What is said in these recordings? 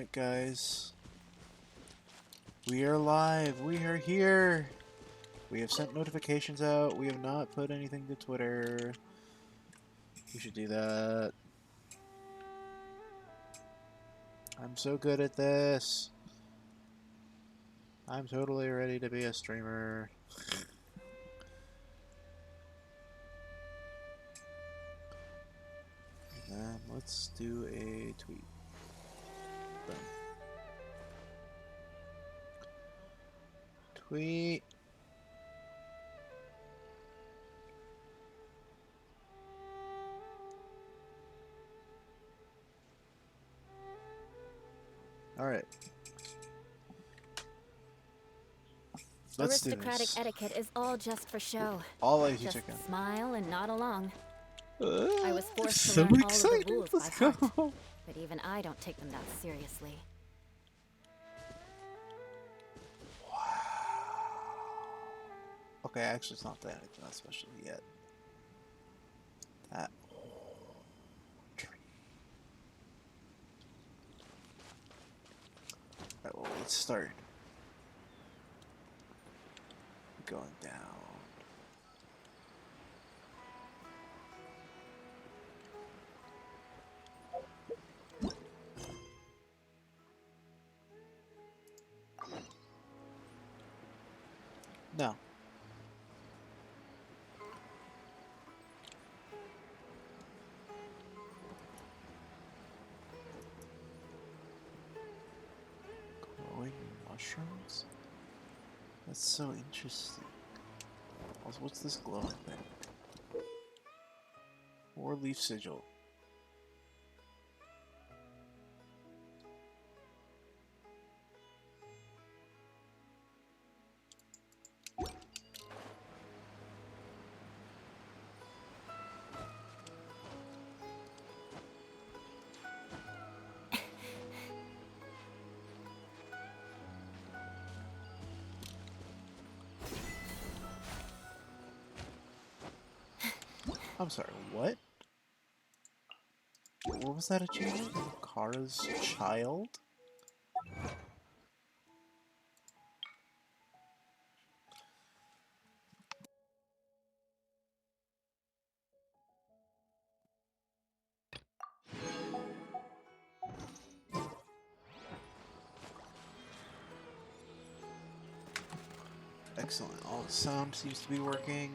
Alright, guys. We are live. We are here. We have sent notifications out. We have not put anything to Twitter. We should do that. I'm so good at this. I'm totally ready to be a streamer. And then let's do a tweet. Boom. Tweet. Alright. Let's do Aristocratic this. etiquette is all just for show. All lazy Just chicken. smile and nod along. I was forced to So learn all of excited. the rules Let's by go. heart, but even I don't take them that seriously. Wow. Okay, actually, it's not that special yet. That tree. Alright, well, let's start. Going down. No. Growing mushrooms? That's so interesting. Also, what's this glowing thing? Or leaf sigil. I'm sorry, what? What was that achievement? Kara's child? Excellent. All the sound seems to be working.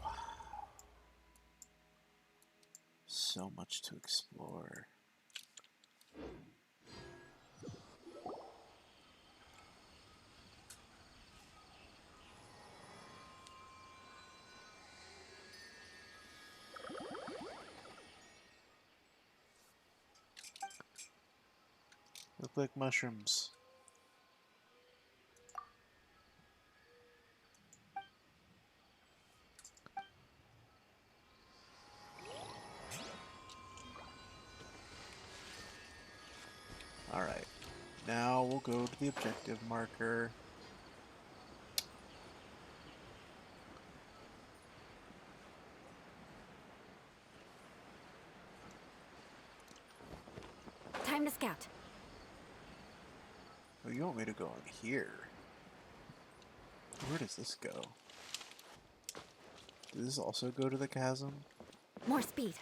Wow. So much to explore. Look like mushrooms. Alright. Now we'll go to the objective marker. Time to scout. Oh, you want me to go in here? Where does this go? Does this also go to the chasm? More speed.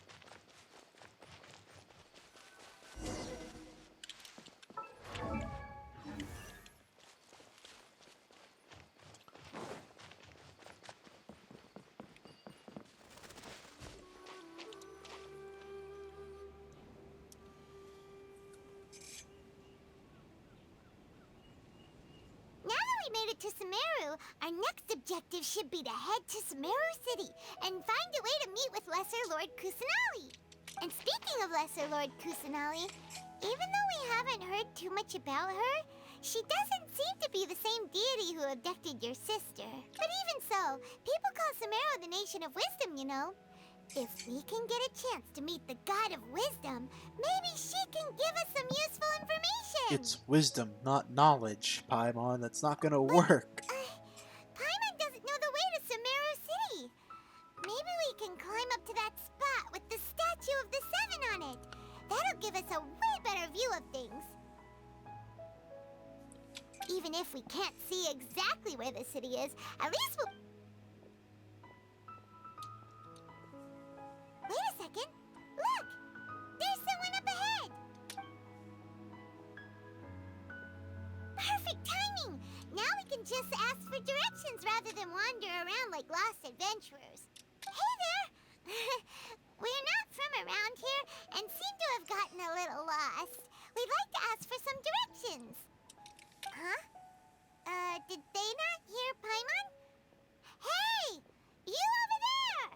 Now that we made it to Sumeru, our next objective should be to head to Sumeru City and find a way to meet with Lesser Lord Kusanali. And speaking of Lesser Lord Kusanali, even though we haven't heard too much about her, she doesn't seem to be the same deity who abducted your sister. But even so, people call Sumeru the Nation of Wisdom, you know. If we can get a chance to meet the God of Wisdom, maybe she can give us some useful information. It's wisdom, not knowledge, Paimon. That's not gonna work. Paimon doesn't know the way to Sumeru City. Maybe we will give us a way better view of things. Even if we can't see exactly where the city is, at least we'll... Wait a second. Look! There's someone up ahead! Perfect timing! Now we can just ask for directions rather than wander around like lost adventurers. Hey there! We're not from around here and seem to have gotten a little lost. We'd like to ask for some directions. Huh? Did they not hear Paimon? Hey! You over there!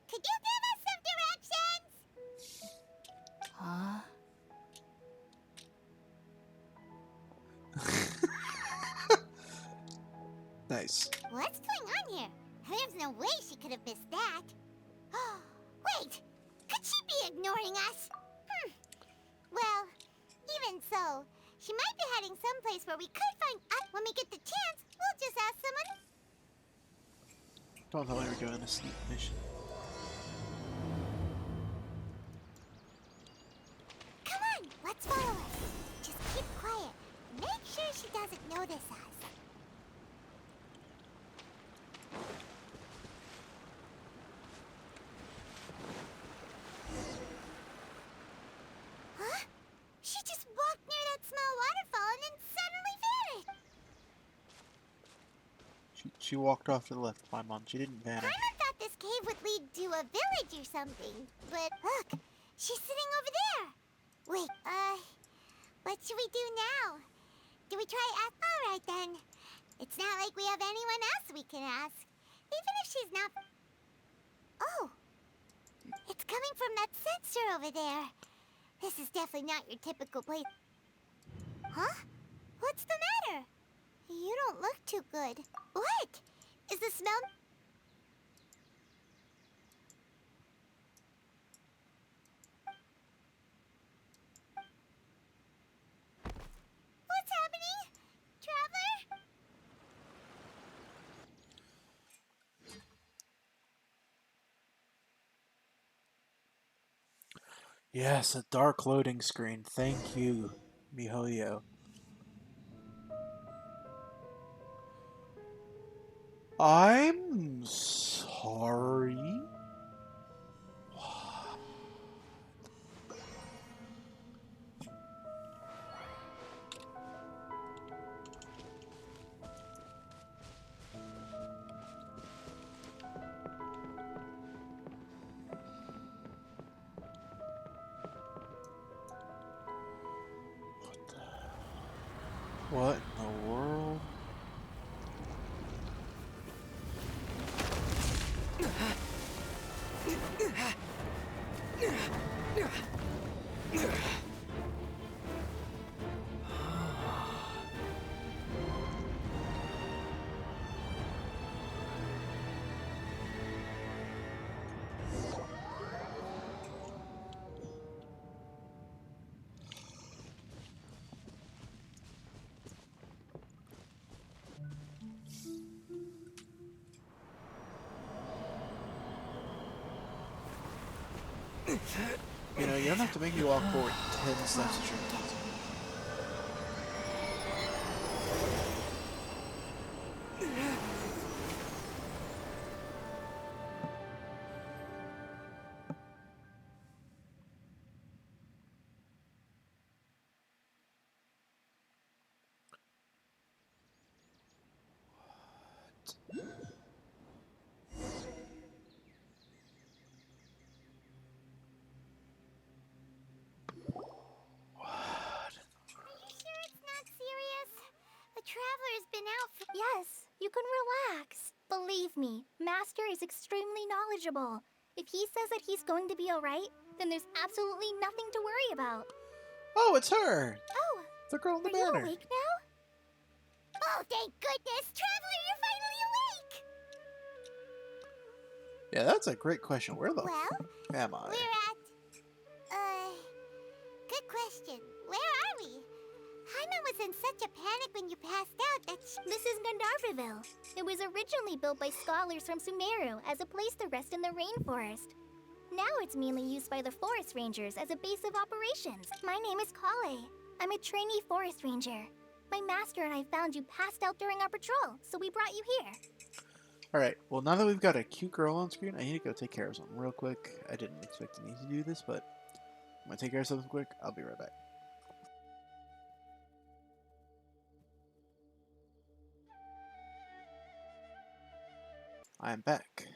Could you give us some directions? Huh? Nice. What's going on here? There's no way she could have missed that. Wait! Could she be ignoring us? Well, even so, she might be heading someplace where we could find us. When we get the chance, we'll just ask someone. Don't tell me we're doing a sneak mission. Come on, let's follow her. Just keep quiet. Make sure she doesn't notice us. Huh? She just walked near that small waterfall and then suddenly vanished. She walked off to the left, my mom. She didn't vanish. Paimon thought this cave would lead to a village or something, but look, she's sitting over there. Wait, what should we do now? Do we try ask? All right then. It's not like we have anyone else we can ask, even if she's not. Oh, it's coming from that sensor over there. This is definitely not your typical place. Huh? What's the matter? You don't look too good. What? Is the smell... What's happening? Traveler? Yes, a dark loading screen. Thank you, MiHoYo. I'm sorry. What in the world? You know, you don't have to make me walk forward 10 steps to try to talk to me. Traveler's been out for... Yes, you can relax. Believe me, Master is extremely knowledgeable. If he says that he's going to be alright, then there's absolutely nothing to worry about. Oh, it's her! Oh, The girl in the are you banner. awake now? Oh, thank goodness! Traveler, you're finally awake! Yeah, that's a great question. Where the Well, am I? we're at... Good question. Where are we? Hyman was in such a panic when you passed out that she... This is Gandharvaville. It was originally built by scholars from Sumeru as a place to rest in the rainforest. Now it's mainly used by the forest rangers as a base of operations. My name is Kale. I'm a trainee forest ranger. My master and I found you passed out during our patrol, so we brought you here. Alright, well now that we've got a cute girl on screen, I need to go take care of something real quick. I didn't expect to need to do this, but I'm gonna take care of something quick. I'll be right back. I am back.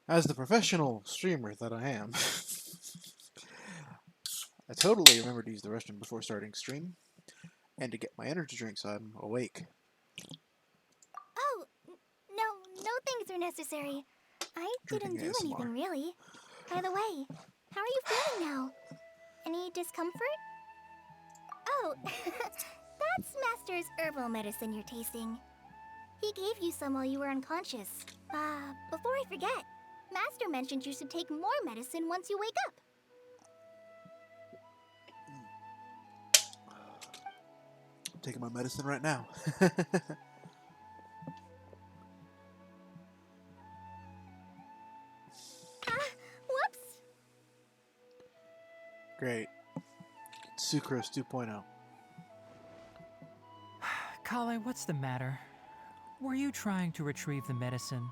As the professional streamer that I am, I totally remembered to use the restroom before starting stream, and to get my energy drink so I'm awake. Oh, no things are necessary. I didn't do ASMR. anything really. By the way, how are you feeling now? Any discomfort? Oh, that's Master's herbal medicine you're tasting. He gave you some while you were unconscious. Before I forget, Master mentioned you should take more medicine once you wake up. I'm taking my medicine right now. Whoops! Great. Sucrose 2.0. Kale, what's the matter? Were you trying to retrieve the medicine?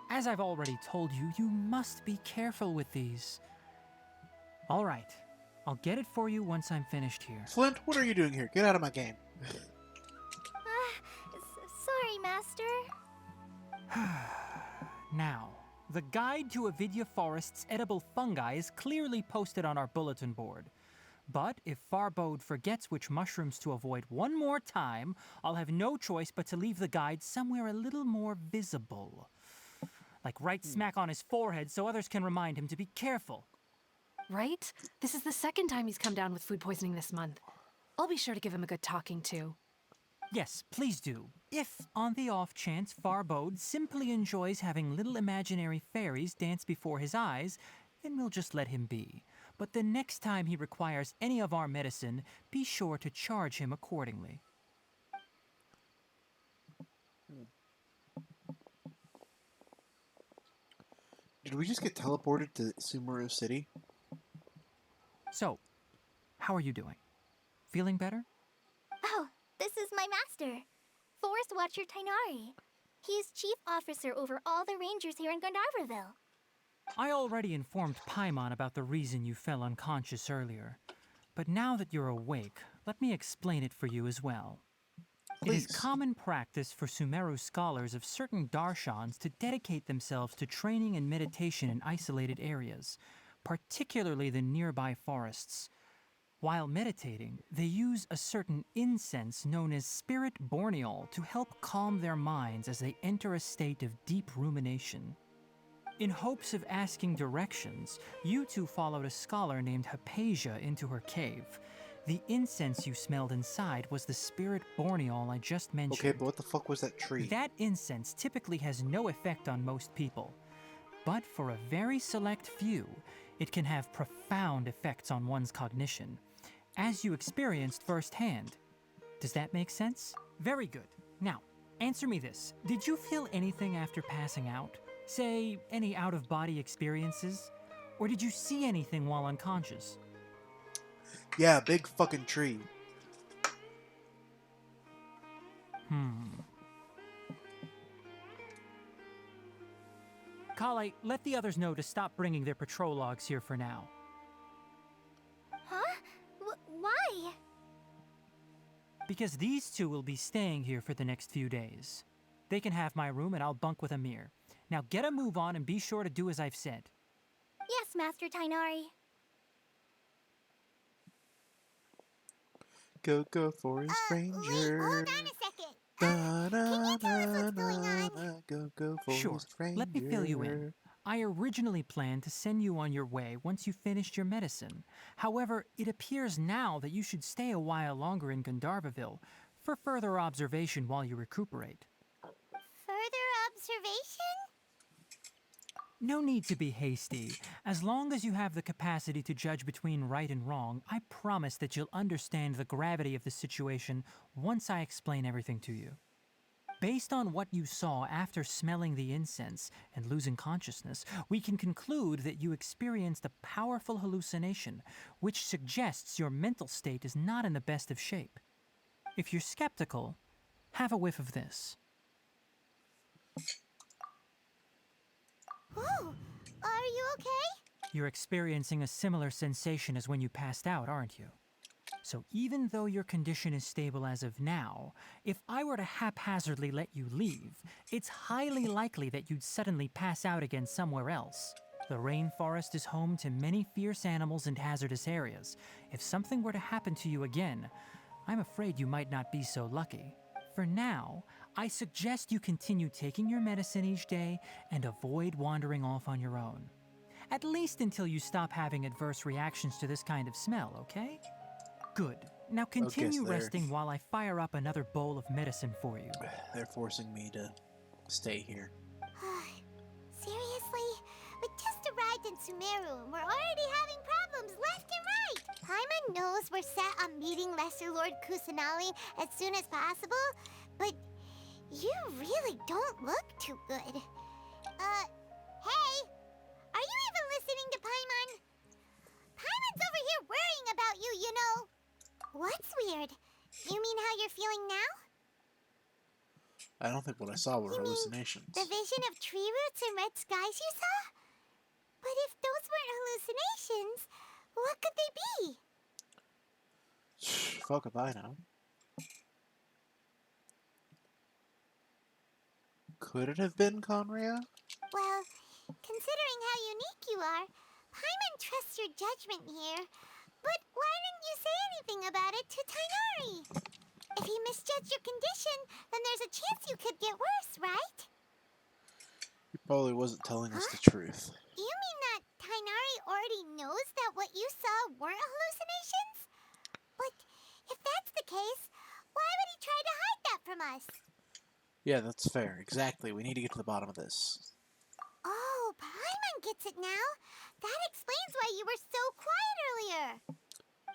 As I've already told you, you must be careful with these. All right, I'll get it for you once I'm finished here. Flint, what are you doing here? Get out of my game. Sorry, Master. Now, the guide to Avidya Forest's edible fungi is clearly posted on our bulletin board. But if Farbode forgets which mushrooms to avoid one more time, I'll have no choice but to leave the guide somewhere a little more visible. Like right smack on his forehead so others can remind him to be careful. Right? This is the second time he's come down with food poisoning this month. I'll be sure to give him a good talking to. Yes, please do. If, on the off chance, Farbode simply enjoys having little imaginary fairies dance before his eyes, then we'll just let him be. But the next time he requires any of our medicine, be sure to charge him accordingly. Did we just get teleported to Sumeru City? So, how are you doing? Feeling better? Oh, this is my master, Forest Watcher Tainari. He's chief officer over all the rangers here in Gandharvaville. I already informed Paimon about the reason you fell unconscious earlier. But now that you're awake, let me explain it for you as well. Please. It is common practice for Sumeru scholars of certain darshans to dedicate themselves to training and meditation in isolated areas, particularly the nearby forests. While meditating, they use a certain incense known as spirit borneol to help calm their minds as they enter a state of deep rumination. In hopes of asking directions, you two followed a scholar named Hypatia into her cave. The incense you smelled inside was the spirit borneol I just mentioned. Okay, but what the fuck was that tree? That incense typically has no effect on most people, but for a very select few, it can have profound effects on one's cognition, as you experienced firsthand. Does that make sense? Very good. Now, answer me this. Did you feel anything after passing out? Say, any out-of-body experiences? Or did you see anything while unconscious? Yeah, big fucking tree. Kale, let the others know to stop bringing their patrol logs here for now. Huh? Why? Because these two will be staying here for the next few days. They can have my room and I'll bunk with Amir. Now get a move on and be sure to do as I've said. Yes, Master Tainari. Go Forest Ranger. Wait, hold on a second. Da, Can you tell us what's going on? Go Forest Sure, Ranger. let me fill you in. I originally planned to send you on your way once you finished your medicine. However, it appears now that you should stay a while longer in Gandharvaville for further observation while you recuperate. Further observation? No need to be hasty. As long as you have the capacity to judge between right and wrong, I promise that you'll understand the gravity of the situation once I explain everything to you. Based on what you saw after smelling the incense and losing consciousness, we can conclude that you experienced a powerful hallucination, which suggests your mental state is not in the best of shape. If you're skeptical, have a whiff of this. Whoa, are you okay? You're experiencing a similar sensation as when you passed out, aren't you? So even though your condition is stable as of now, if I were to haphazardly let you leave, it's highly likely that you'd suddenly pass out again somewhere else. The rainforest is home to many fierce animals and hazardous areas. If something were to happen to you again, I'm afraid you might not be so lucky. For now, I suggest you continue taking your medicine each day and avoid wandering off on your own. At least until you stop having adverse reactions to this kind of smell, okay? Good. Now continue they're- resting while I fire up another bowl of medicine for you. They're forcing me to stay here. Seriously? We just arrived in Sumeru and we're already having problems left and right. Paimon knows we're set on meeting Lesser Lord Kusanali as soon as possible, but you really don't look too good. Hey! Are you even listening to Paimon? Paimon's over here worrying about you, you know. What's weird? You mean how you're feeling now? I don't think what I saw were You mean hallucinations. The vision of tree roots and red skies you saw? But if those weren't hallucinations, what could they be? Fuck if I know. Could it have been Conria? Well, considering how unique you are, Paimon trusts your judgment here. But why didn't you say anything about it to Tainari? If he misjudged your condition, then there's a chance you could get worse, right? He probably wasn't telling us the truth. You mean that Tainari already knows that what you saw weren't hallucinations? But if that's the case, why would he try to hide that from us? Yeah, that's fair. Exactly. We need to get to the bottom of this. Oh, Paimon gets it now. That explains why you were so quiet earlier.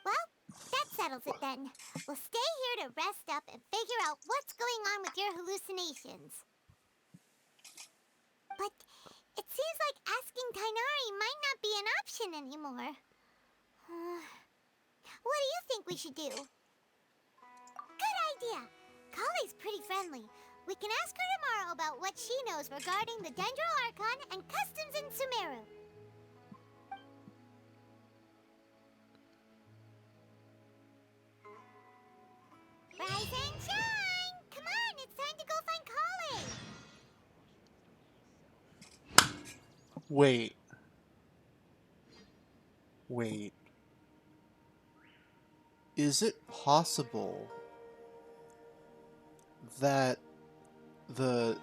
Well, that settles it then. We'll stay here to rest up and figure out what's going on with your hallucinations. But it seems like asking Tainari might not be an option anymore. What do you think we should do? Good idea. Kale's pretty friendly. We can ask her tomorrow about what she knows regarding the Dendro Archon and customs in Sumeru. Rise and shine! Come on, it's time to go find Kale! Wait. Wait. Is it possible that the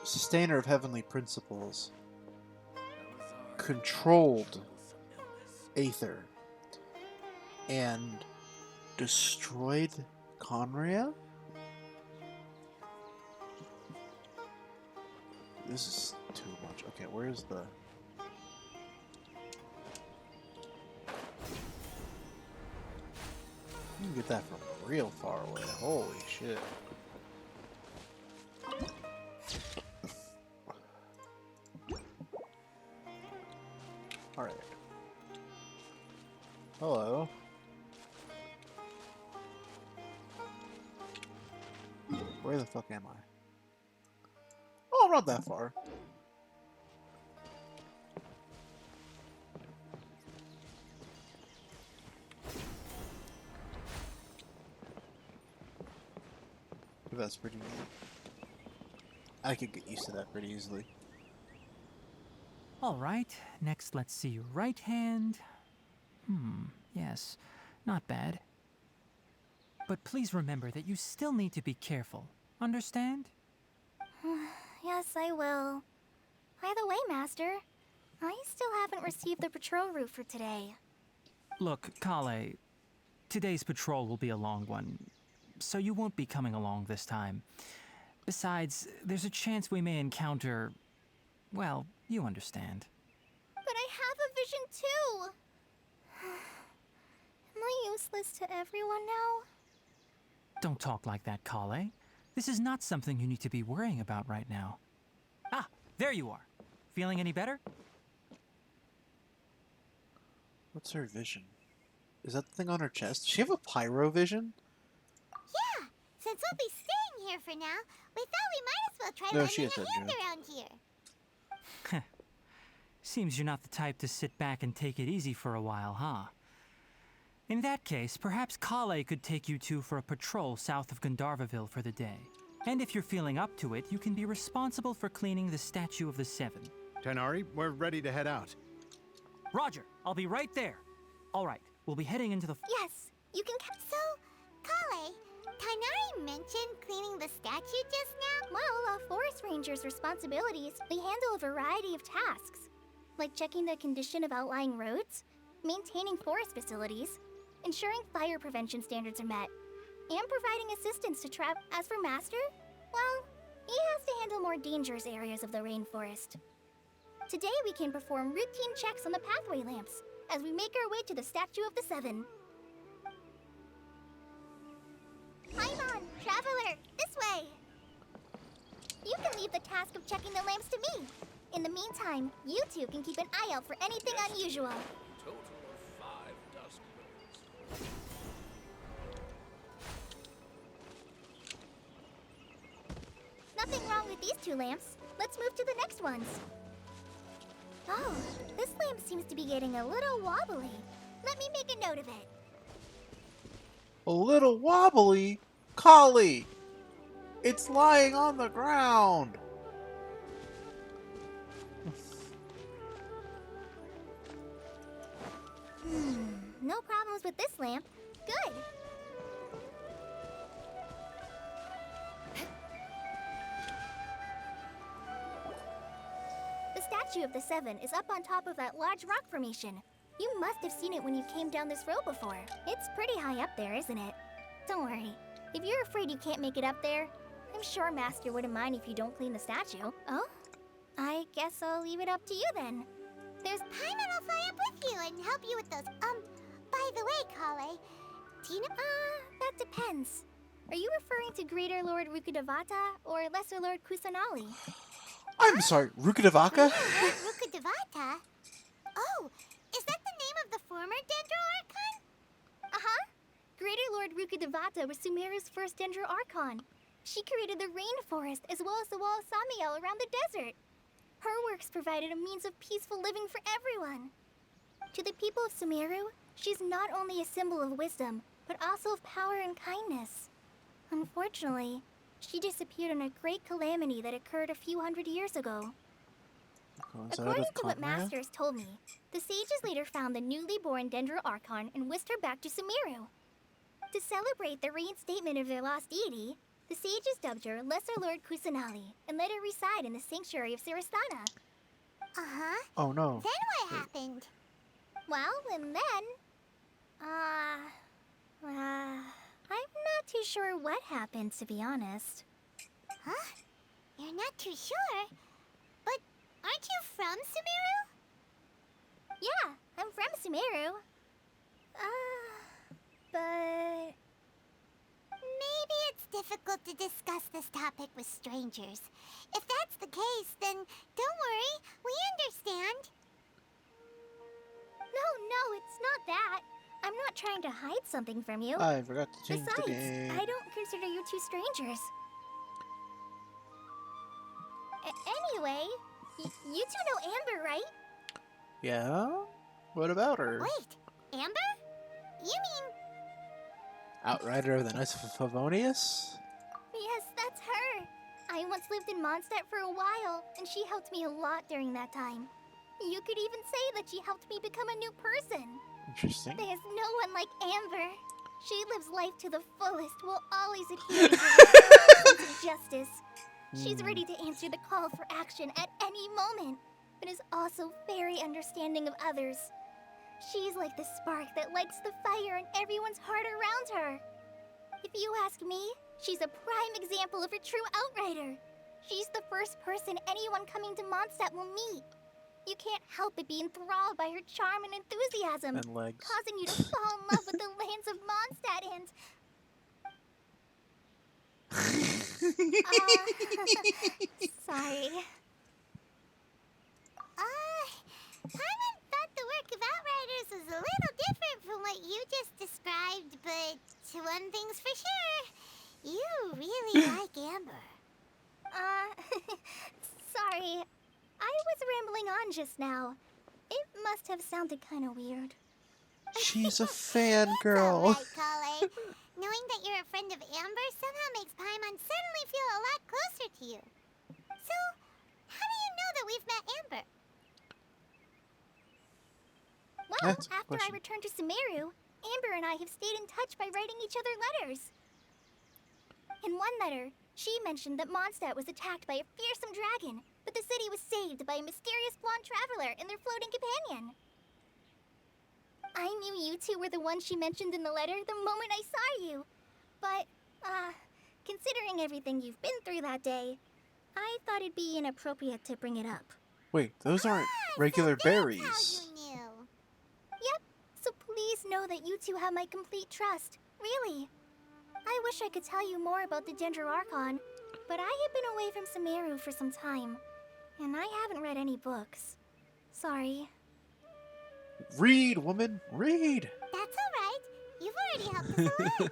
sustainer of heavenly principles controlled Aether and destroyed Conria? This is too much. Okay, where's the... You can get that from real far away. Holy shit. Alright. Hello. Where the fuck am I? Oh, I'm not that far. That's pretty easy. I could get used to that pretty easily. All right, next let's see your right hand. Yes, not bad. But please remember that you still need to be careful. Understand? Yes, I will. By the way, Master, I still haven't received the patrol route for today. Look, Kale, today's patrol will be a long one, so you won't be coming along this time. Besides, there's a chance we may encounter... well, you understand. But I have a vision too! Am I useless to everyone now? Don't talk like that, Kale. This is not something you need to be worrying about right now. Ah, there you are. Feeling any better? What's her vision? Is that the thing on her chest? Does she have a pyro vision? Yeah, since we'll be staying here for now, we thought we might as well try No, she lending has a that hand joke. around here. Seems you're not the type to sit back and take it easy for a while, huh? In that case, perhaps Kale could take you two for a patrol south of Gandharvaville for the day. And if you're feeling up to it, you can be responsible for cleaning the Statue of the Seven. Tainari, we're ready to head out. Roger, I'll be right there. All right, we'll be heading into the... Yes, you can. So, Kale, Tainari mentioned cleaning the statue just now? Well, a forest ranger's responsibilities, they handle a variety of tasks, like checking the condition of outlying roads, maintaining forest facilities, ensuring fire prevention standards are met, and providing assistance to Treck. As for Master, well, he has to handle more dangerous areas of the rainforest. Today we can perform routine checks on the pathway lamps as we make our way to the Statue of the Seven. Paimon, Traveler, this way! You can leave the task of checking the lamps to me. In the meantime, you two can keep an eye out for anything unusual. Total of 5 dusk moons. Nothing wrong with these two lamps. Let's move to the next ones. Oh, this lamp seems to be getting a little wobbly. Let me make a note of it. A little wobbly? Kale! It's lying on the ground! No problems with this lamp. Good. The Statue of the Seven is up on top of that large rock formation. You must have seen it when you came down this road before. It's pretty high up there, isn't it? Don't worry. If you're afraid you can't make it up there, I'm sure Master wouldn't mind if you don't clean the statue. Oh? I guess I'll leave it up to you then. There's Paimon will fly up with you and help you with those. By the way, Kale, do you know? That depends. Are you referring to Greater Lord Rukkhadevata or Lesser Lord Kusanali? I'm sorry, Rukkhadevaka? Lord Rukkhadevata? Oh, is that the name of the former Dendro Archon? Uh-huh. Greater Lord Rukkhadevata was Sumeru's first Dendro Archon. She created the rainforest as well as the wall of Samiel around the desert. Her works provided a means of peaceful living for everyone. To the people of Sumeru, she's not only a symbol of wisdom, but also of power and kindness. Unfortunately, she disappeared in a great calamity that occurred a few hundred years ago. According to what Masters told me, the sages later found the newly born Dendro Archon and whisked her back to Sumeru. To celebrate the reinstatement of their lost deity, the sages dubbed her Lesser Lord Kusanali and let her reside in the sanctuary of Siristana. Uh-huh. Oh no. Then what happened? Well, and then... I'm not too sure what happened, to be honest. Huh? You're not too sure? But aren't you from Sumeru? Yeah, I'm from Sumeru. But... Maybe it's difficult to discuss this topic with strangers. If that's the case, then don't worry, we understand. No, it's not that. I'm not trying to hide something from you. I forgot to change Besides, the game. I don't consider you two strangers. Anyway, you two know Amber, right? Yeah? What about her? Wait, Amber? You mean... Outrider of the Knights of Favonius? Yes, that's her. I once lived in Mondstadt for a while, and she helped me a lot during that time. You could even say that she helped me become a new person. Interesting. There's no one like Amber. She lives life to the fullest while always adhering to the sense of justice. She's ready to answer the call for action at any moment, but is also very understanding of others. She's like the spark that lights the fire in everyone's heart around her. If you ask me, she's a prime example of a true outrider. She's the first person anyone coming to Mondstadt will meet. You can't help but be enthralled by her charm and enthusiasm, And legs. causing you to fall in love with the lands of Mondstadt and... Sorry. Paimon thought the work of Outriders was a little different from what you just described, but one thing's for sure. You really like Amber. Sorry. I was rambling on just now. It must have sounded kind of weird. She's a It's fangirl. alright, Kale. Knowing that you're a friend of Amber somehow makes Paimon suddenly feel a lot closer to you. So, how do you know that we've met Amber? Well, That's a after I question. returned to Sumeru, Amber and I have stayed in touch by writing each other letters. In one letter, she mentioned that Mondstadt was attacked by a fearsome dragon, but the city was saved by a mysterious blonde traveler and their floating companion. I knew you two were the ones she mentioned in the letter the moment I saw you. But, considering everything you've been through that day, I thought it'd be inappropriate to bring it up. Wait, those aren't So regular that's berries. how you knew. Yep, so please know that you two have my complete trust. Really. I wish I could tell you more about the Dendroarchon, but I have been away from Sumeru for some time, and I haven't read any books. Sorry. Read, woman, read. That's alright. You've already helped us a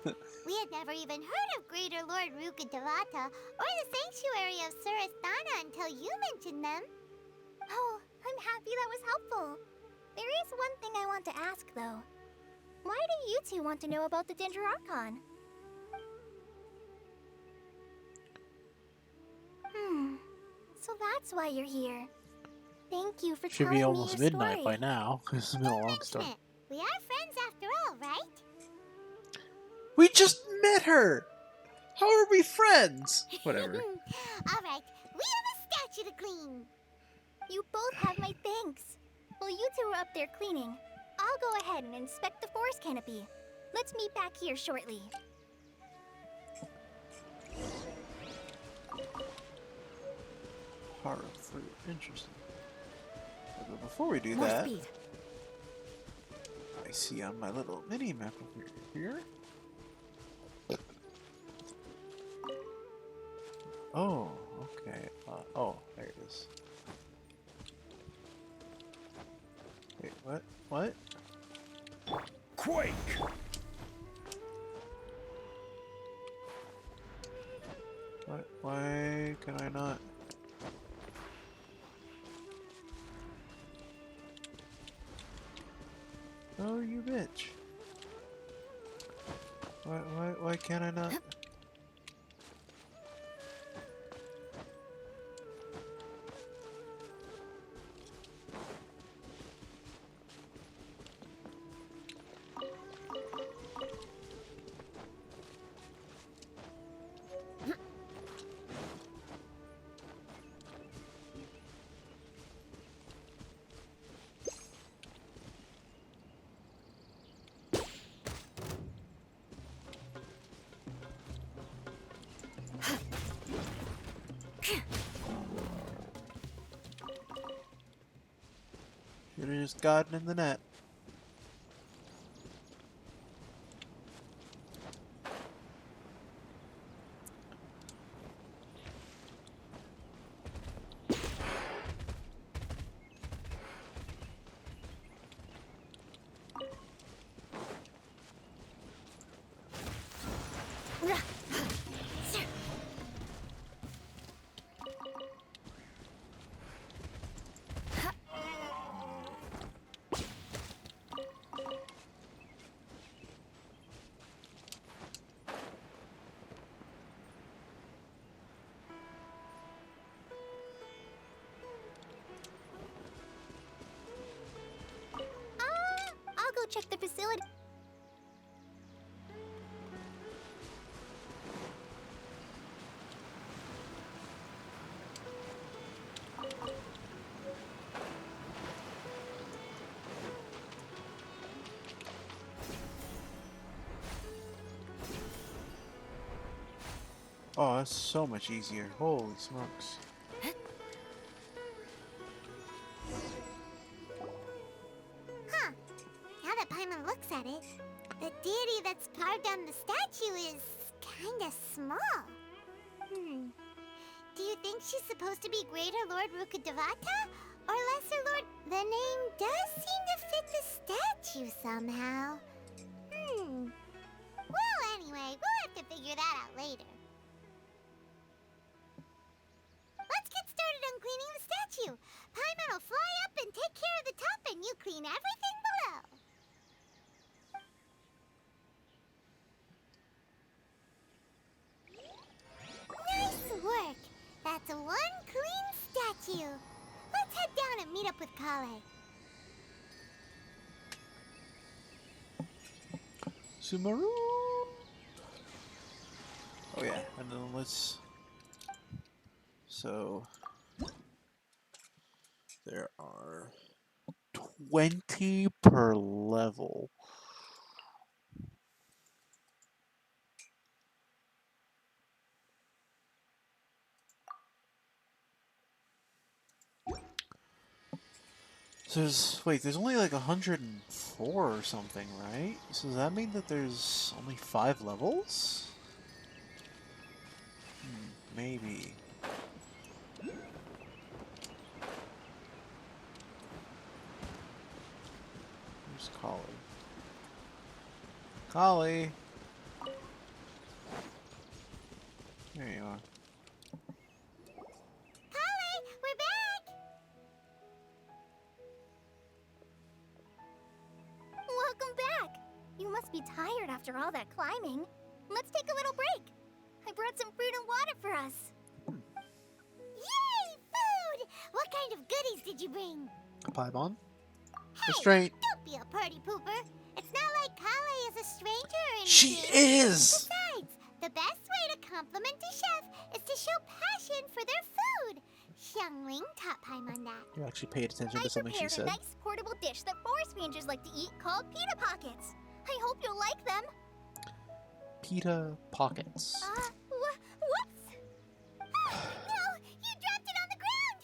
lot. We had never even heard of Greater Lord Rukkhadevata or the Sanctuary of Surasthana until you mentioned them. Oh, I'm happy that was helpful. There is one thing I want to ask, though. Why do you two want to know about the Dendroarchon? So that's why you're here. Thank you for Should telling be me almost your midnight story. by now. This has been a long story. Mention it. We are friends after all, right? We just met her. How are we friends? Whatever. Alright, we have a statue to clean. You both have my thanks. While you two are up there cleaning, I'll go ahead and inspect the forest canopy. Let's meet back here shortly. Horror fruit. Interesting. But before we do More that, speed. I see on my little mini map over here. Oh, okay. Oh, there it is. Wait, what? What? Quake! What? Why can I not? Oh, you bitch. Why can't I not? Should have just gotten in the net. I'll go check the facility. Oh, that's so much easier. Holy smokes. Huh. Now that Paimon looks at it, the deity that's carved on the statue is kinda small. think she's supposed to be Greater Lord Rukkhadevata? Or Lesser Lord? The name does seem to fit the statue somehow. Well, anyway, we'll have to figure that out later. Let's get started on cleaning the statue. Paimon will fly up and take care of the top, and you clean everything below. Nice work! That's one clean statue. Let's head down and meet up with Kale. Sumeru. Oh yeah, and then let's. So there are 20 per level. So there's only like 104 or something, right? So does that mean that there's only 5 levels? Maybe. Where's Kali? Kali! There you are. Kale, we're back! Welcome back! You must be tired after all that climbing. Let's take a little break. I brought some fruit and water for us. Yay, food! What kind of goodies did you bring? Paimon? Hey, Restraint! don't be a party pooper. It's not like Kale is a stranger or anything. She is! Besides, the best way to compliment a chef is to show passion for their food. Xiangling taught Paimon that. You actually paid attention I to something she prepared a said. nice portable dish that forest rangers like to eat called pita pockets. I hope you'll like them. Pita pockets. Whoops! No, you dropped it on the ground!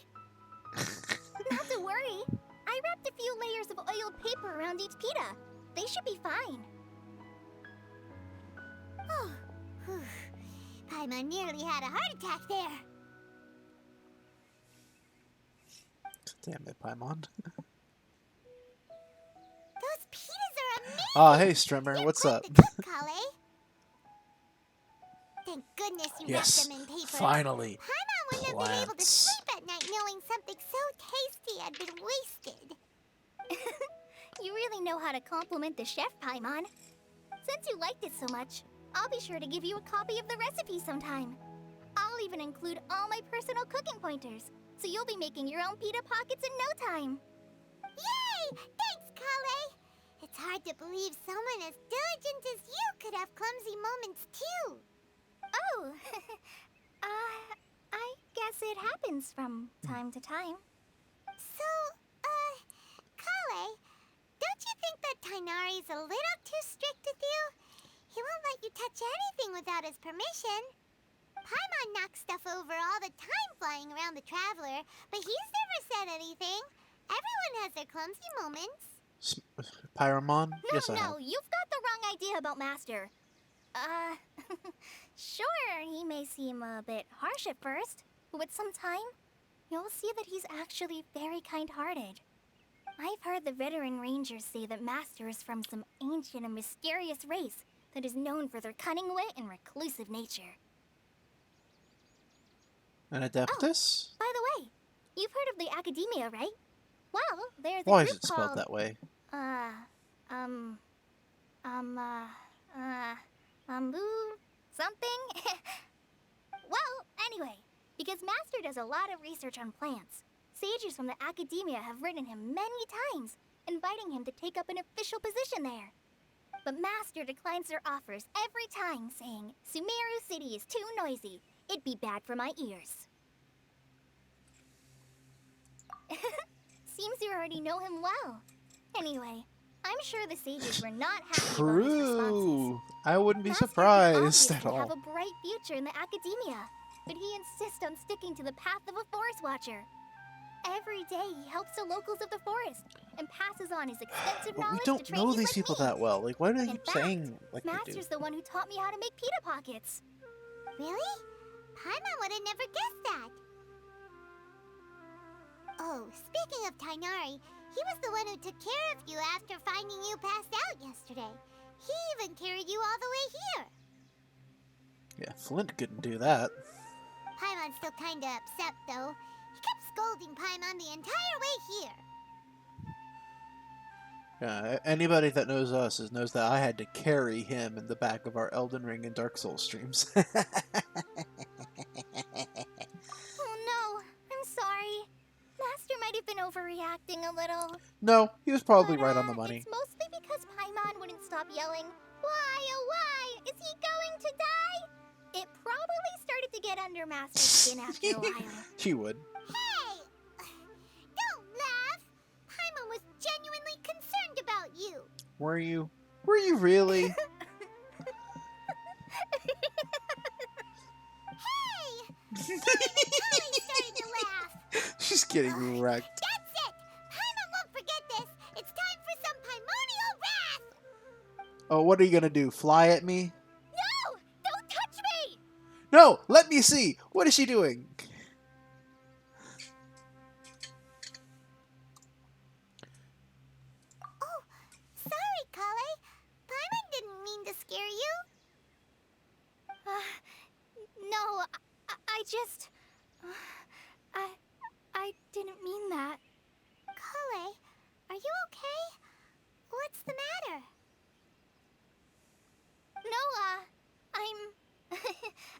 Not to worry. I wrapped a few layers of oiled paper around each pita. They should be fine. Oh, whew. Paimon nearly had a heart attack there. Damn it, Paimon. Those pitas are amazing! Ah, hey, Strimmer, You're what's quite up? the cook, Kale. Thank goodness you Yes, wrapped them in paper. finally. Paimon wouldn't have been able to Plants. sleep at night knowing something so tasty had been wasted. You really know how to compliment the chef, Paimon. Since you liked it so much, I'll be sure to give you a copy of the recipe sometime. I'll even include all my personal cooking pointers, so you'll be making your own pita pockets in no time. Yay! Thanks, Kale. It's hard to believe someone as diligent as you could have clumsy moments too. Oh, I guess it happens from time to time. So, Kale, don't you think that Tainari's a little too strict with you? He won't let you touch anything without his permission. Paimon knocks stuff over all the time flying around the Traveler, but he's never said anything. Everyone has their clumsy moments. Pyramon? Yes, I No, have. you've got the wrong idea about Master. Sure, he may seem a bit harsh at first, but with some time, you'll see that he's actually very kind-hearted. I've heard the veteran rangers say that Master is from some ancient and mysterious race that is known for their cunning wit and reclusive nature. An Adeptus? By the way, you've heard of the Academia, right? Well, there's a Why group is it spelled called... that way? Something? Well, anyway, because Master does a lot of research on plants, sages from the Academia have written him many times, inviting him to take up an official position there. But Master declines their offers every time, saying, Sumeru City is too noisy. It'd be bad for my ears. Seems you already know him well. Anyway, I'm sure the sages were not happy about his responses. True. I wouldn't be Master could surprised obviously at all. have a bright future in the Academia, but he insists on sticking to the path of a forest watcher. Every day he helps the locals of the forest and passes on his extensive But we knowledge to don't know trainees these like people me. that well. Like, why do they In keep fact, saying like they do? Master's the one who taught me how to make pita pockets. Really? Paimon would have never guessed that. Oh, speaking of Tainari, he was the one who took care of you after finding you passed out yesterday. He even carried you all the way here. Yeah, Flint couldn't do that. Paimon's still kinda upset, though. He kept scolding Paimon the entire way here. Yeah, anybody that knows us knows that I had to carry him in the back of our Elden Ring and Dark Souls streams. Oh no, I'm sorry. Master might have been overreacting a little. No, he was probably But, right on the money. It's mostly because Paimon wouldn't stop yelling, "Why, oh why? Is he going to die?" It probably started to get under Master's skin after a while. He would. Hey! Don't laugh! Paimon was genuinely concerned about you. Were you? Were you really? Hey! Paimon started to laugh. She's getting wrecked. That's it! Paimon won't forget this. It's time for some Paimonial wrath! Oh, what are you gonna do? Fly at me? No! Don't touch me! No! Let me see! What is she doing? Oh, sorry, Kale. Paimon didn't mean to scare you. No, I just... I didn't mean that. Kale, are you okay? What's the matter? No,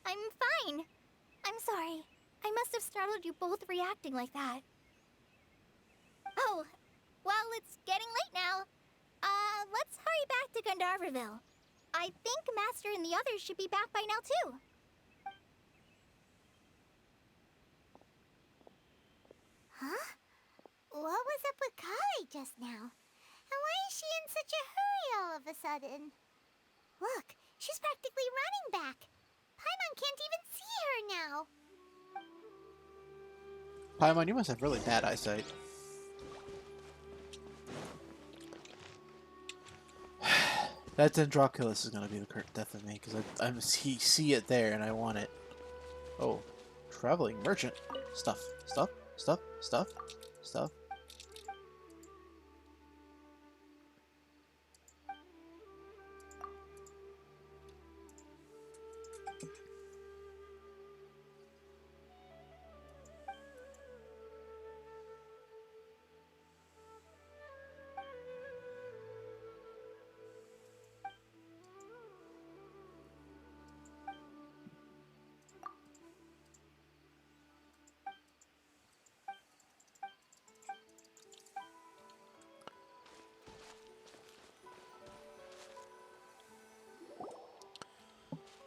I'm fine. I'm sorry. I must have startled you both reacting like that. Oh, well, it's getting late now. Let's hurry back to Gandharville. I think Master and the others should be back by now, too. Huh? What was up with Kale just now? And why is she in such a hurry all of a sudden? Look, she's practically running back. Paimon can't even see her now. Paimon, you must have really bad eyesight. That Dendroculus is gonna be the current death of me because I see it there and I want it. Oh, traveling merchant. Stuff.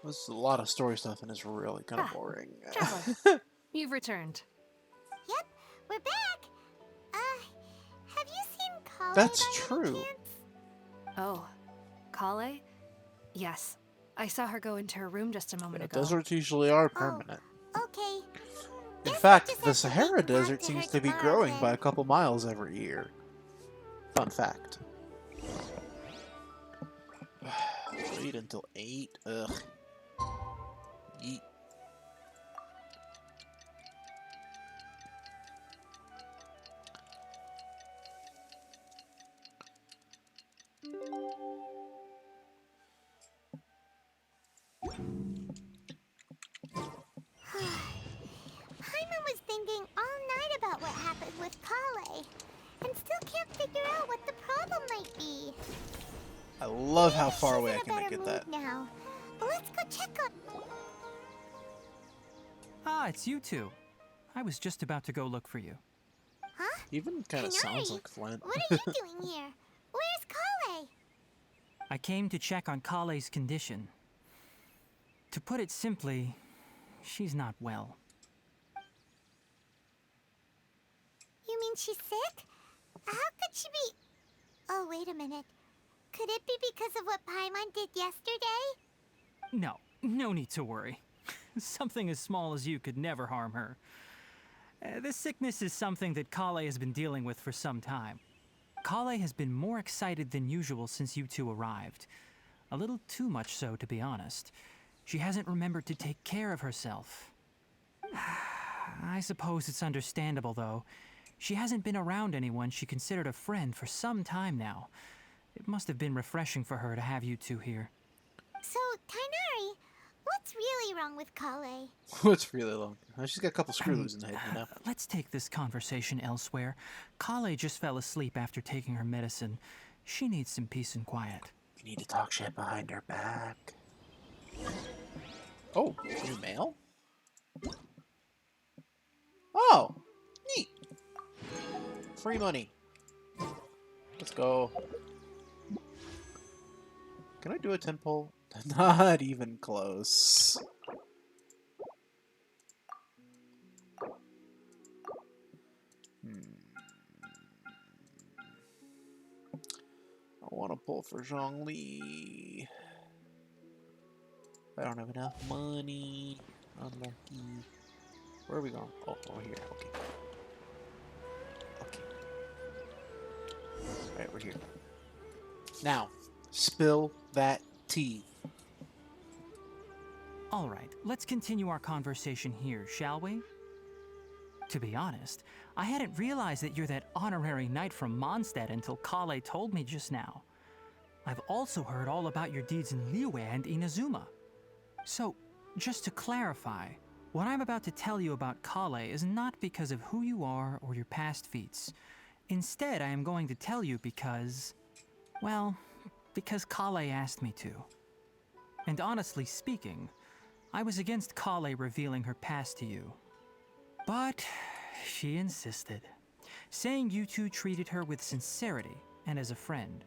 There's a lot of story stuff and it's really kind of boring. Traveler, you've returned. Yep, we're back. Have you seen Kale That's by any true. chance? Oh, Kale? Yes. I saw her go into her room just a moment ago. Deserts usually are permanent. Okay. In Guess fact, we'll the just have to wait Sahara and talk Desert to seems her to be tomorrow growing by a then. couple miles every year. Fun fact. Wait until 8? Ugh. Yeet. Paimon was thinking all night about what happened with Kale, and still can't figure out what the problem might be. I love how Maybe far she's away in I a can better get mood that. now. But let's go check on. Ah, it's you two. I was just about to go look for you. Huh? Even kind of sounds Hinari, like Flint. What are you doing here? Where's Kale? I came to check on Kale's condition. To put it simply, she's not well. You mean she's sick? How could she be? Oh, wait a minute. Could it be because of what Paimon did yesterday? No need to worry. Something as small as you could never harm her. This sickness is something that Kale has been dealing with for some time. Kale has been more excited than usual since you two arrived. A little too much so, to be honest. She hasn't remembered to take care of herself. I suppose it's understandable, though. She hasn't been around anyone she considered a friend for some time now. It must have been refreshing for her to have you two here. So, Tainari, what's really wrong with Kale? What's really long? She's got a couple screw loose in the head, you know? Let's take this conversation elsewhere. Kale just fell asleep after taking her medicine. She needs some peace and quiet. We need to talk shit behind her back. Oh, new mail? Oh, neat. Free money. Let's go. Can I do a temple? Not even close. I want to pull for Zhongli. I don't have enough money. Unlucky. Where are we going? Oh, over here. Okay. Okay. Alright, we're here. Now, spill that tea. Alright, let's continue our conversation here, shall we? To be honest, I hadn't realized that you're that honorary knight from Mondstadt until Kale told me just now. I've also heard all about your deeds in Liyue and Inazuma. So, just to clarify, what I'm about to tell you about Kale is not because of who you are or your past feats. Instead, I am going to tell you because... well, because Kale asked me to. And honestly speaking, I was against Kale revealing her past to you. But she insisted, saying you two treated her with sincerity and as a friend.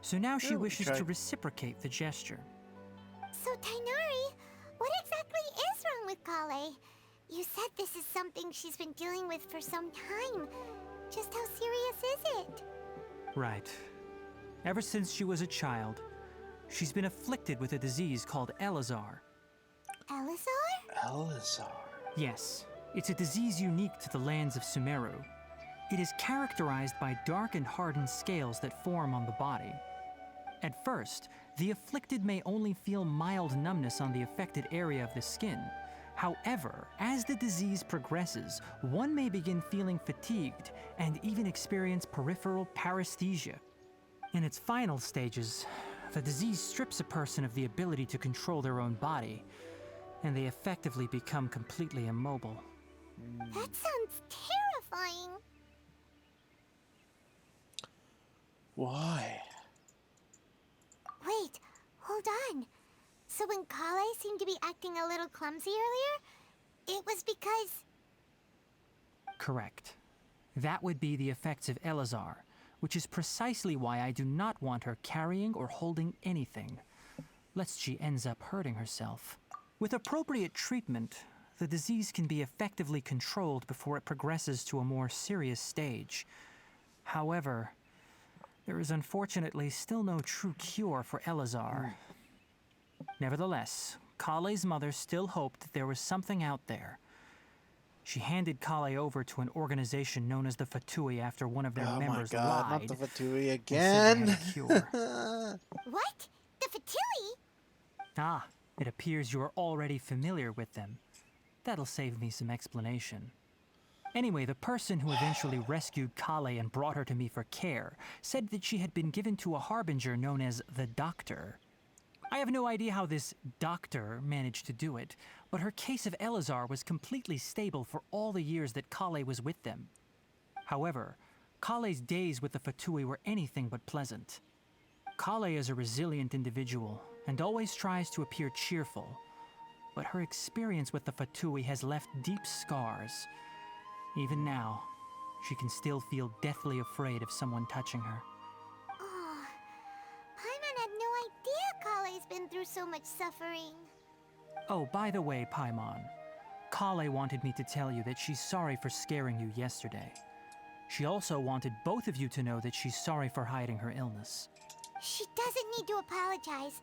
So now she wishes to reciprocate the gesture. So, Tainari, what exactly is wrong with Kale? You said this is something she's been dealing with for some time. Just how serious is it? Right. Ever since she was a child, she's been afflicted with a disease called Elazar. Elazar? Elazar. Yes, it's a disease unique to the lands of Sumeru. It is characterized by dark and hardened scales that form on the body. At first, the afflicted may only feel mild numbness on the affected area of the skin. However, as the disease progresses, one may begin feeling fatigued and even experience peripheral paresthesia. In its final stages, the disease strips a person of the ability to control their own body, and they effectively become completely immobile. That sounds terrifying. Why? Wait, hold on. So when Kale seemed to be acting a little clumsy earlier, it was because... Correct. That would be the effects of Elazar, which is precisely why I do not want her carrying or holding anything, lest she ends up hurting herself. With appropriate treatment, the disease can be effectively controlled before it progresses to a more serious stage. However, there is unfortunately still no true cure for Elazar. Nevertheless, Kale's mother still hoped that there was something out there. She handed Kale over to an organization known as the Fatui after one of their members Oh my god, lied. not the Fatui and said they had again! a cure. What? The Fatui? Ah, it appears you are already familiar with them. That'll save me some explanation. Anyway, the person who eventually rescued Kale and brought her to me for care said that she had been given to a harbinger known as the Doctor. I have no idea how this doctor managed to do it, but her case of Elazar was completely stable for all the years that Kale was with them. However, Kale's days with the Fatui were anything but pleasant. Kale is a resilient individual and always tries to appear cheerful, but her experience with the Fatui has left deep scars. Even now, she can still feel deathly afraid of someone touching her. Oh, Paimon had no idea Kale's been through so much suffering. Oh, by the way, Paimon, Kale wanted me to tell you that she's sorry for scaring you yesterday. She also wanted both of you to know that she's sorry for hiding her illness. She doesn't need to apologize.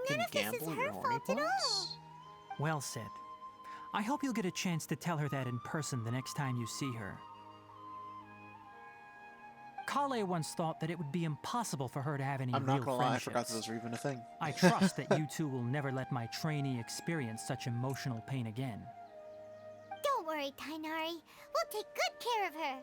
None of this is Gamble her your horny fault at all. points? Well said. I hope you'll get a chance to tell her that in person the next time you see her. Kale once thought that it would be impossible for her to have any I'm real not gonna lie, I forgot friendships. those were even a thing. I trust that you two will never let my trainee experience such emotional pain again. Don't worry, Tainari. We'll take good care of her.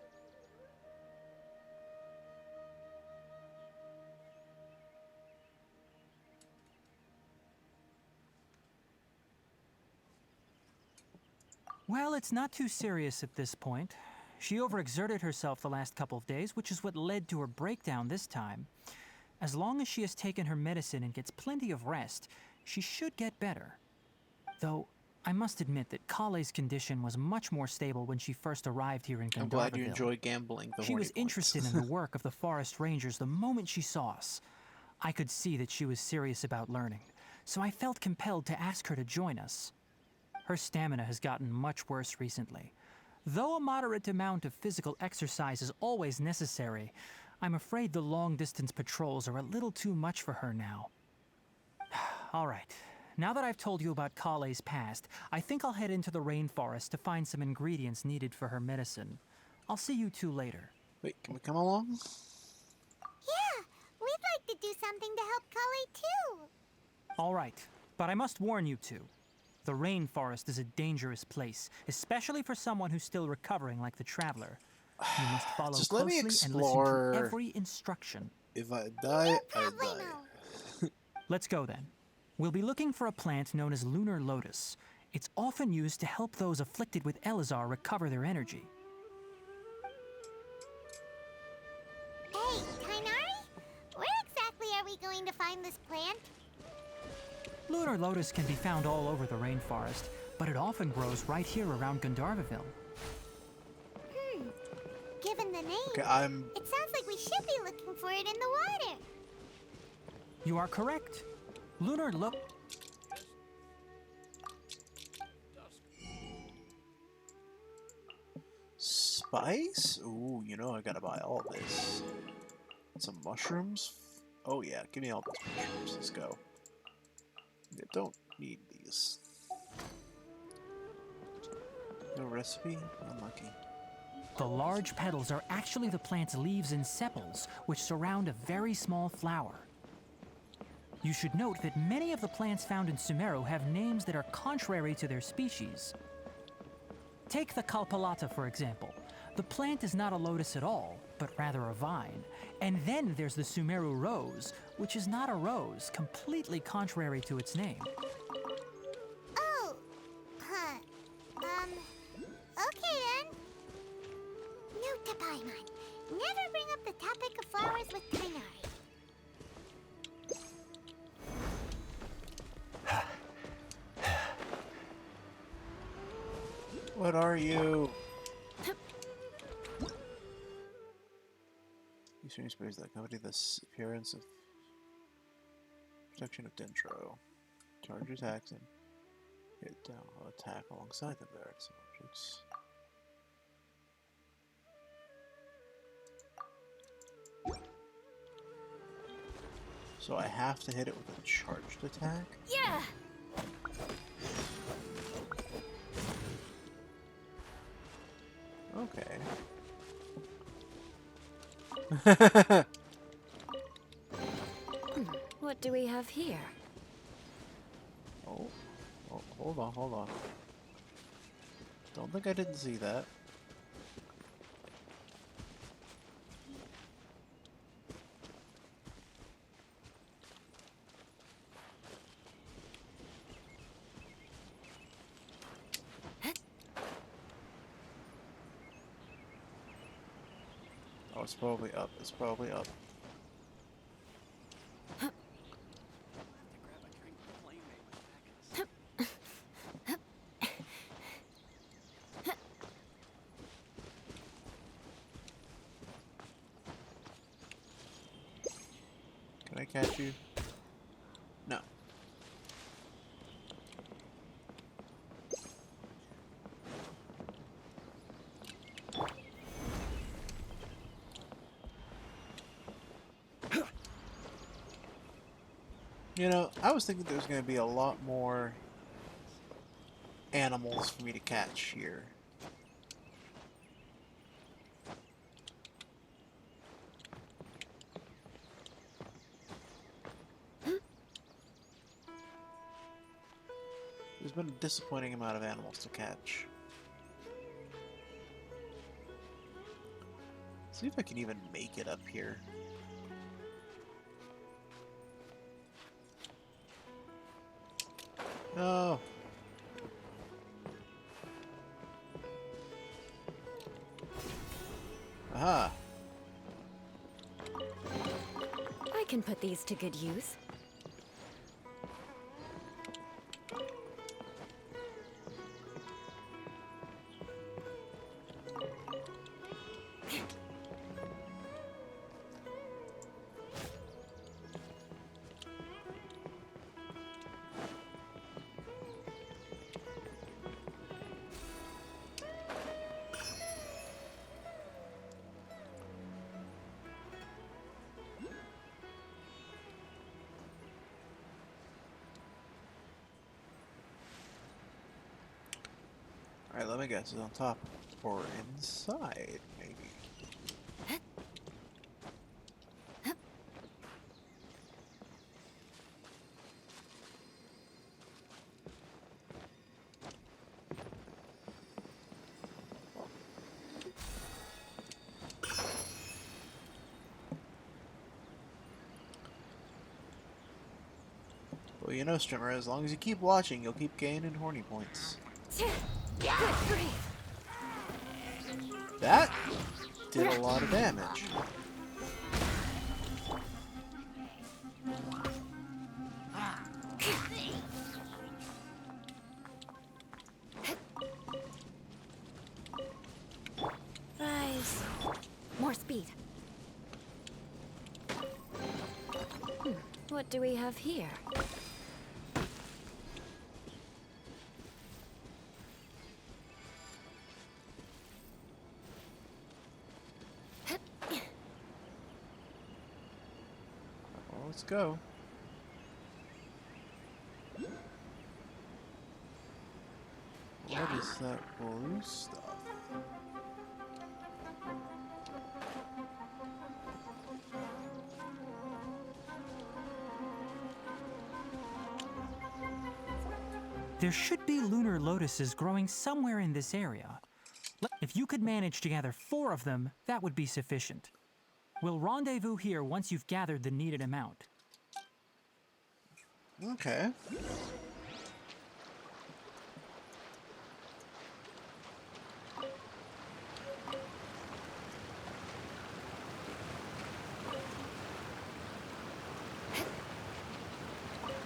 Well, it's not too serious at this point. She overexerted herself the last couple of days, which is what led to her breakdown this time. As long as she has taken her medicine and gets plenty of rest, she should get better. Though, I must admit that Kale's condition was much more stable when she first arrived here in Gandharvaville. I'm glad you enjoy gambling the She was horny points. interested in the work of the forest rangers the moment she saw us. I could see that she was serious about learning, so I felt compelled to ask her to join us. Her stamina has gotten much worse recently. Though a moderate amount of physical exercise is always necessary, I'm afraid the long-distance patrols are a little too much for her now. All right. Now that I've told you about Kale's past, I think I'll head into the rainforest to find some ingredients needed for her medicine. I'll see you two later. Wait, can we come along? Yeah, we'd like to do something to help Kale too. All right, but I must warn you two. The rainforest is a dangerous place, especially for someone who's still recovering like the traveler. You must follow Just let me closely and listen explore. to every instruction. If I die, I die. Problemo. Let's go then. We'll be looking for a plant known as lunar lotus. It's often used to help those afflicted with Elazar recover their energy. Hey, Kainari? Where exactly are we going to find this plant? Lunar lotus can be found all over the rainforest, but it often grows right here around Gandharvaville. Given the name, Okay, it sounds like we should be looking for it in the water. You are correct. Lunar look. Spice? Ooh, you know I gotta buy all this. Some mushrooms? Oh yeah, give me all those mushrooms. Let's go. Yeah, don't need these. No recipe? Unlucky. The large petals are actually the plant's leaves and sepals, which surround a very small flower. You should note that many of the plants found in Sumeru have names that are contrary to their species. Take the Kalpalata, for example. The plant is not a lotus at all, but rather a vine. And then there's the Sumeru rose, which is not a rose, completely contrary to its name. Oh, huh. Okay then. Note to Paimon. Never bring up the topic of flowers with Kainari. What are you? These strange spirits that accompany this appearance of protection of Dentro. Charge your attacks and hit down. I'll attack alongside the various objects. So I have to hit it with a charged attack? Yeah! Okay. What do we have here? Oh, hold on, hold on. Don't think I didn't see that. Oh, it's probably up. It's probably up. Can I catch you? No. You know, I was thinking there was going to be a lot more animals for me to catch here. There's been a disappointing amount of animals to catch. See if I can even make it up here. No. Aha. I can put these to good use. Alright, let me guess. It's on top. Or inside, maybe. Well, you know, streamer, as long as you keep watching, you'll keep gaining horny points. Good grief. That did a lot of damage. Rise. More speed. What do we have here? Well, let's go. What is that blue stuff? There should be lunar lotuses growing somewhere in this area. If you could manage to gather 4 of them, that would be sufficient. We'll rendezvous here once you've gathered the needed amount. Okay.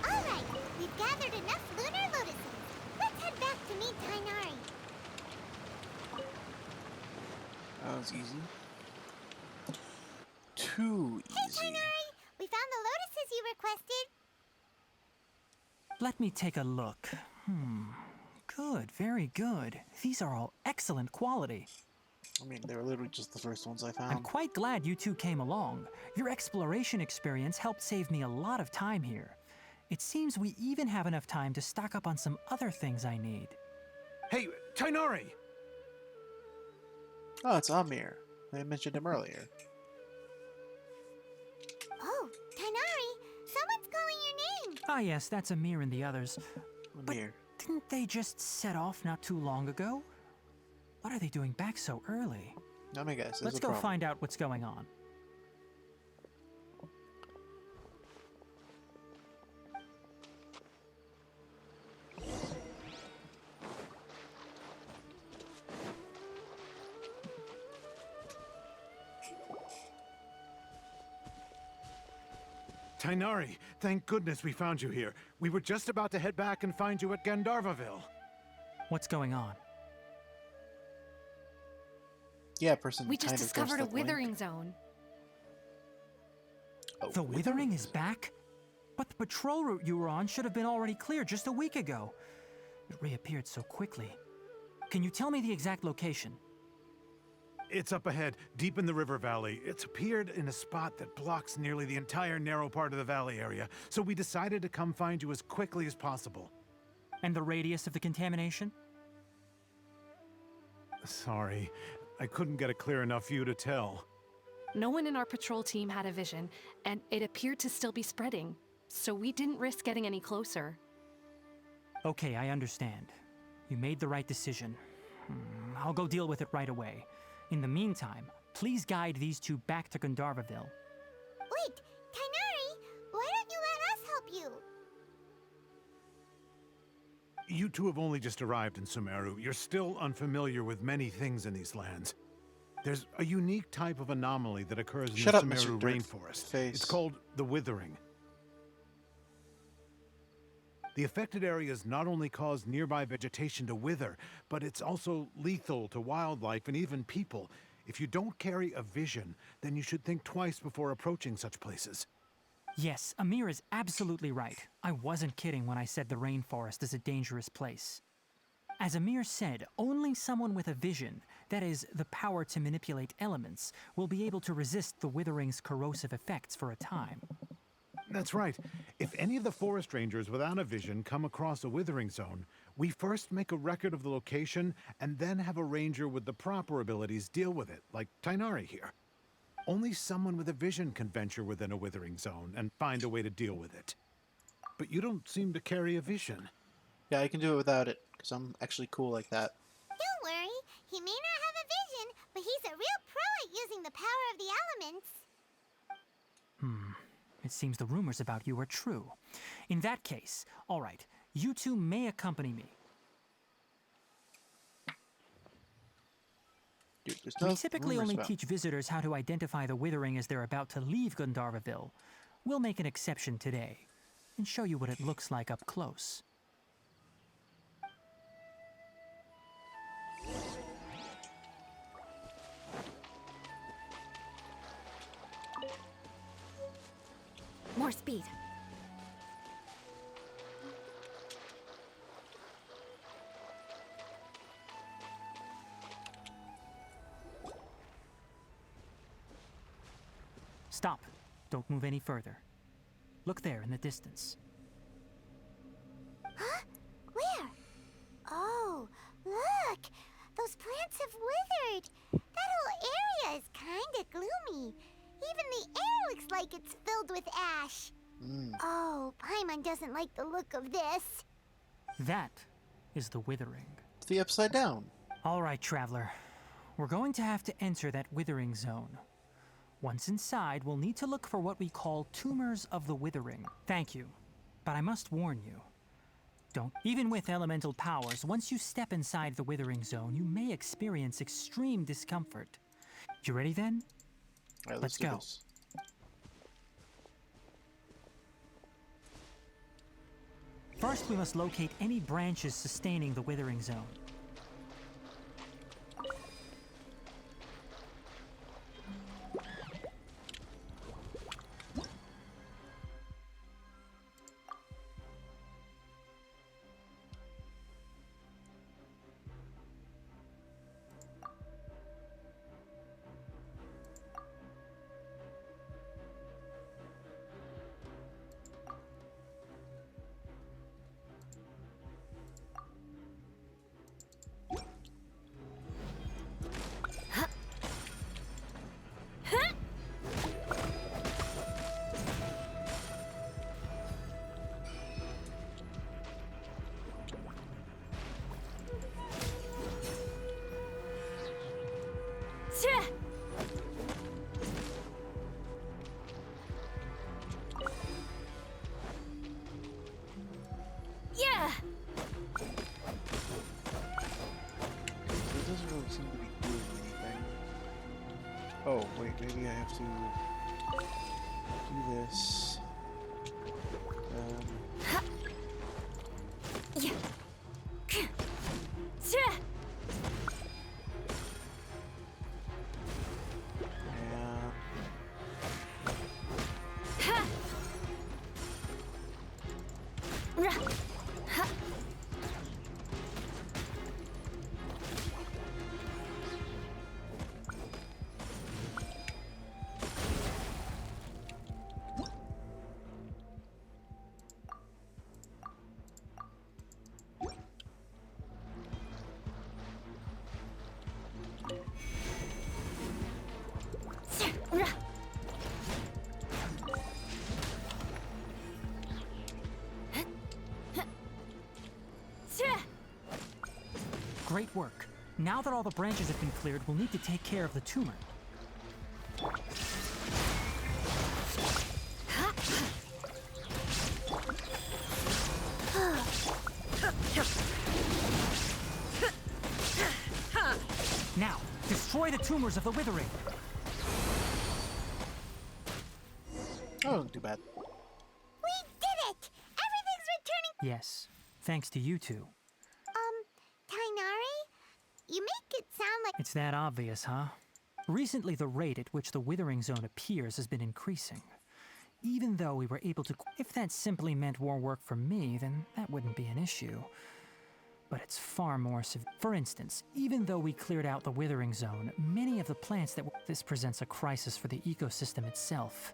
Alright, we've gathered enough lunar lotuses. Let's head back to meet Tainari. That was easy. Too Hey, easy. Tainari! We found the lotuses you requested. Let me take a look. Good, very good. These are all excellent quality. I mean, they were literally just the first ones I I'm found. quite glad you two came along. Your exploration experience helped save me a lot of time here. It seems we even have enough time to stock up on some other things I need. Hey, Tainari! Oh, it's Amir. I mentioned him earlier. Oh, Tainari! Someone's calling your name! Ah yes, that's Amir and the others. Amir. Didn't they just set off not too long ago? What are they doing back so early? Let me guess. Let's go find out what's going on. Tainari, thank goodness we found you here. We were just about to head back and find you at Gandharvaville. What's going on? Yeah, person. We just kind of discovered a dressed up Link. withering zone. Oh, The Withering is back? But the patrol route you were on should have been already clear just a week ago. It reappeared so quickly. Can you tell me the exact location? It's up ahead, deep in the river valley. It's appeared in a spot that blocks nearly the entire narrow part of the valley area, so we decided to come find you as quickly as possible. And the radius of the contamination? Sorry, I couldn't get a clear enough view to tell. No one in our patrol team had a vision, and it appeared to still be spreading. So we didn't risk getting any closer. Okay, I understand. You made the right decision. I'll go deal with it right away. In the meantime, please guide these two back to Gandharvaville. Wait, Tainari! Why don't you let us help you? You two have only just arrived in Sumeru. You're still unfamiliar with many things in these lands. There's a unique type of anomaly that occurs in Shut the up, Mr. Sumeru Dirt rainforest. Face. It's called the Withering. The affected areas not only cause nearby vegetation to wither, but it's also lethal to wildlife and even people. If you don't carry a vision, then you should think twice before approaching such places. Yes, Amir is absolutely right. I wasn't kidding when I said the rainforest is a dangerous place. As Amir said, only someone with a vision, that is, the power to manipulate elements, will be able to resist the withering's corrosive effects for a time. That's right. If any of the forest rangers without a vision come across a withering zone, we first make a record of the location and then have a ranger with the proper abilities deal with it, like Tainari here. Only someone with a vision can venture within a withering zone and find a way to deal with it. But you don't seem to carry a vision. Yeah, I can do it without it, because I'm actually cool like that. Don't worry, he may not have a vision, but he's a real pro at using the power of the elements. It seems the rumors about you are true. In that case, all right, you two may accompany me. Dude, there's We no typically rumors only about- teach visitors how to identify the withering as they're about to leave Gandharvaville. We'll make an exception today and show you what it looks like up close. More speed. Stop. Don't move any further. Look there in the distance. Huh? Where? Oh, look! Those plants have withered! That whole area is kinda gloomy. Even the air looks like it's filled with ash. Oh, Paimon doesn't like the look of this. That is the withering. It's the upside down. All right, traveler. We're going to have to enter that withering zone. Once inside, we'll need to look for what we call tumors of the withering. Thank you, but I must warn you. Don't. Even with elemental powers, once you step inside the withering zone, you may experience extreme discomfort. You ready then? All right, Let's do go. this. First, we must locate any branches sustaining the withering zone. Yeah! It doesn't really seem to be doing anything. Oh, wait, maybe I have to do this. Yeah. And Great work. Now that all the branches have been cleared, we'll need to take care of the tumor. Now, Destroy the tumors of the withering. Oh, too bad. We did it! Everything's returning. Yes, thanks to you two. Tainari? You make it sound like. It's that obvious, huh? Recently, the rate at which the withering zone appears has been increasing. Even though we were able to... If that simply meant more work for me, then that wouldn't be an issue. But it's far more severe. For instance, even though we cleared out the withering zone, many of the plants that... This presents a crisis for the ecosystem itself.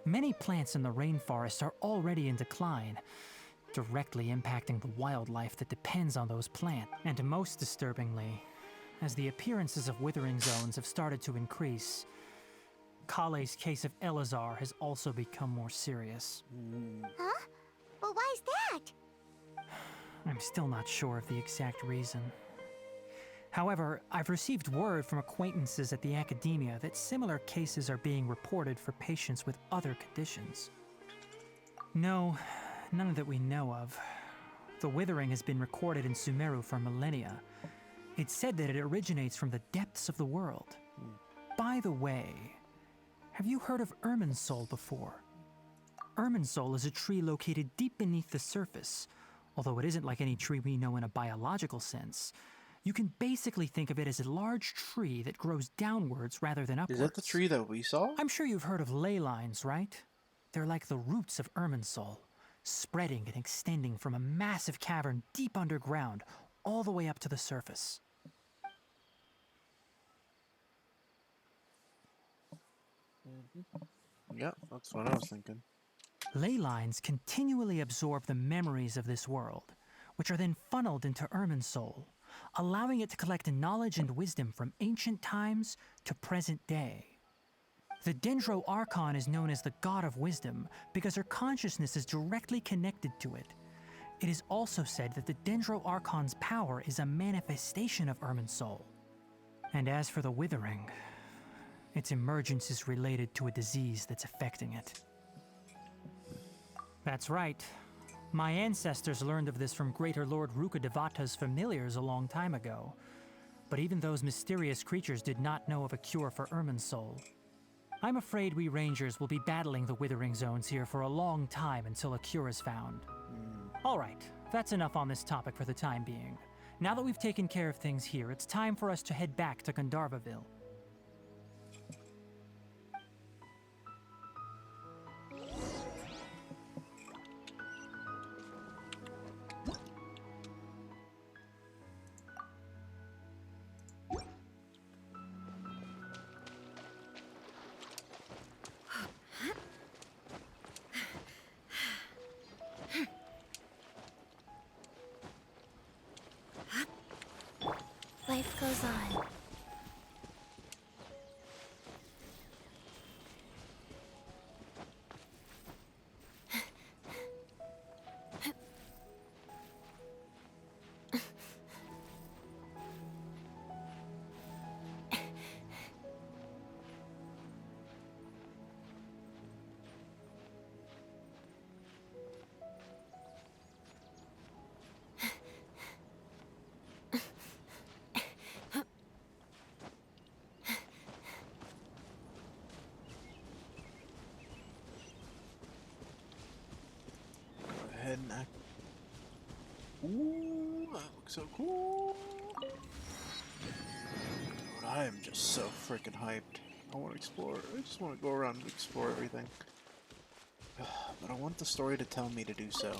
Many plants in the rainforest are already in decline, directly impacting the wildlife that depends on those plants. And most disturbingly, as the appearances of withering zones have started to increase, Kale's case of Elazar has also become more serious. Huh? Well, why's that? I'm still not sure of the exact reason. However, I've received word from acquaintances at the academia that similar cases are being reported for patients with other conditions. No, none that we know of. The withering has been recorded in Sumeru for millennia. It's said that it originates from the depths of the world. By the way, have you heard of Irminsul before? Irminsul is a tree located deep beneath the surface. Although it isn't like any tree we know in a biological sense, you can basically think of it as a large tree that grows downwards rather than upwards. Is that the tree that we saw? I'm sure you've heard of ley lines, right? They're like the roots of Irminsul, spreading and extending from a massive cavern deep underground all the way up to the surface. Yeah, that's what I was thinking. Ley lines continually absorb the memories of this world, which are then funneled into Irminsul, allowing it to collect knowledge and wisdom from ancient times to present day. The Dendro Archon is known as the God of Wisdom because her consciousness is directly connected to it. It is also said that the Dendro Archon's power is a manifestation of Irminsul. And as for the Withering, its emergence is related to a disease that's affecting it. That's right. My ancestors learned of this from Greater Lord Rukadevata's familiars a long time ago. But even those mysterious creatures did not know of a cure for Irminsul. I'm afraid we rangers will be battling the withering zones here for a long time until a cure is found. Alright, that's enough on this topic for the time being. Now that we've taken care of things here, it's time for us to head back to Gandharvaville. Life goes on. Go ahead and act. Ooh, that looks so cool. Dude, I am just so freaking hyped. I want to explore. I just want to go around and explore everything. But I want the story to tell me to do so.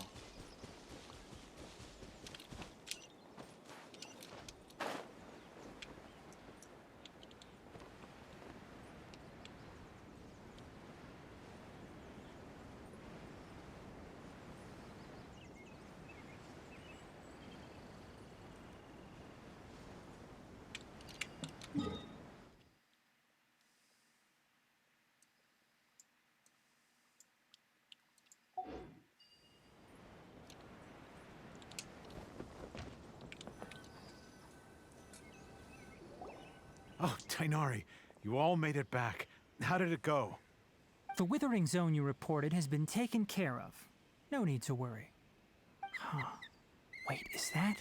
Oh, Tainari, you all made it back. How did it go? The withering zone you reported has been taken care of. No need to worry. Huh. Wait, is that?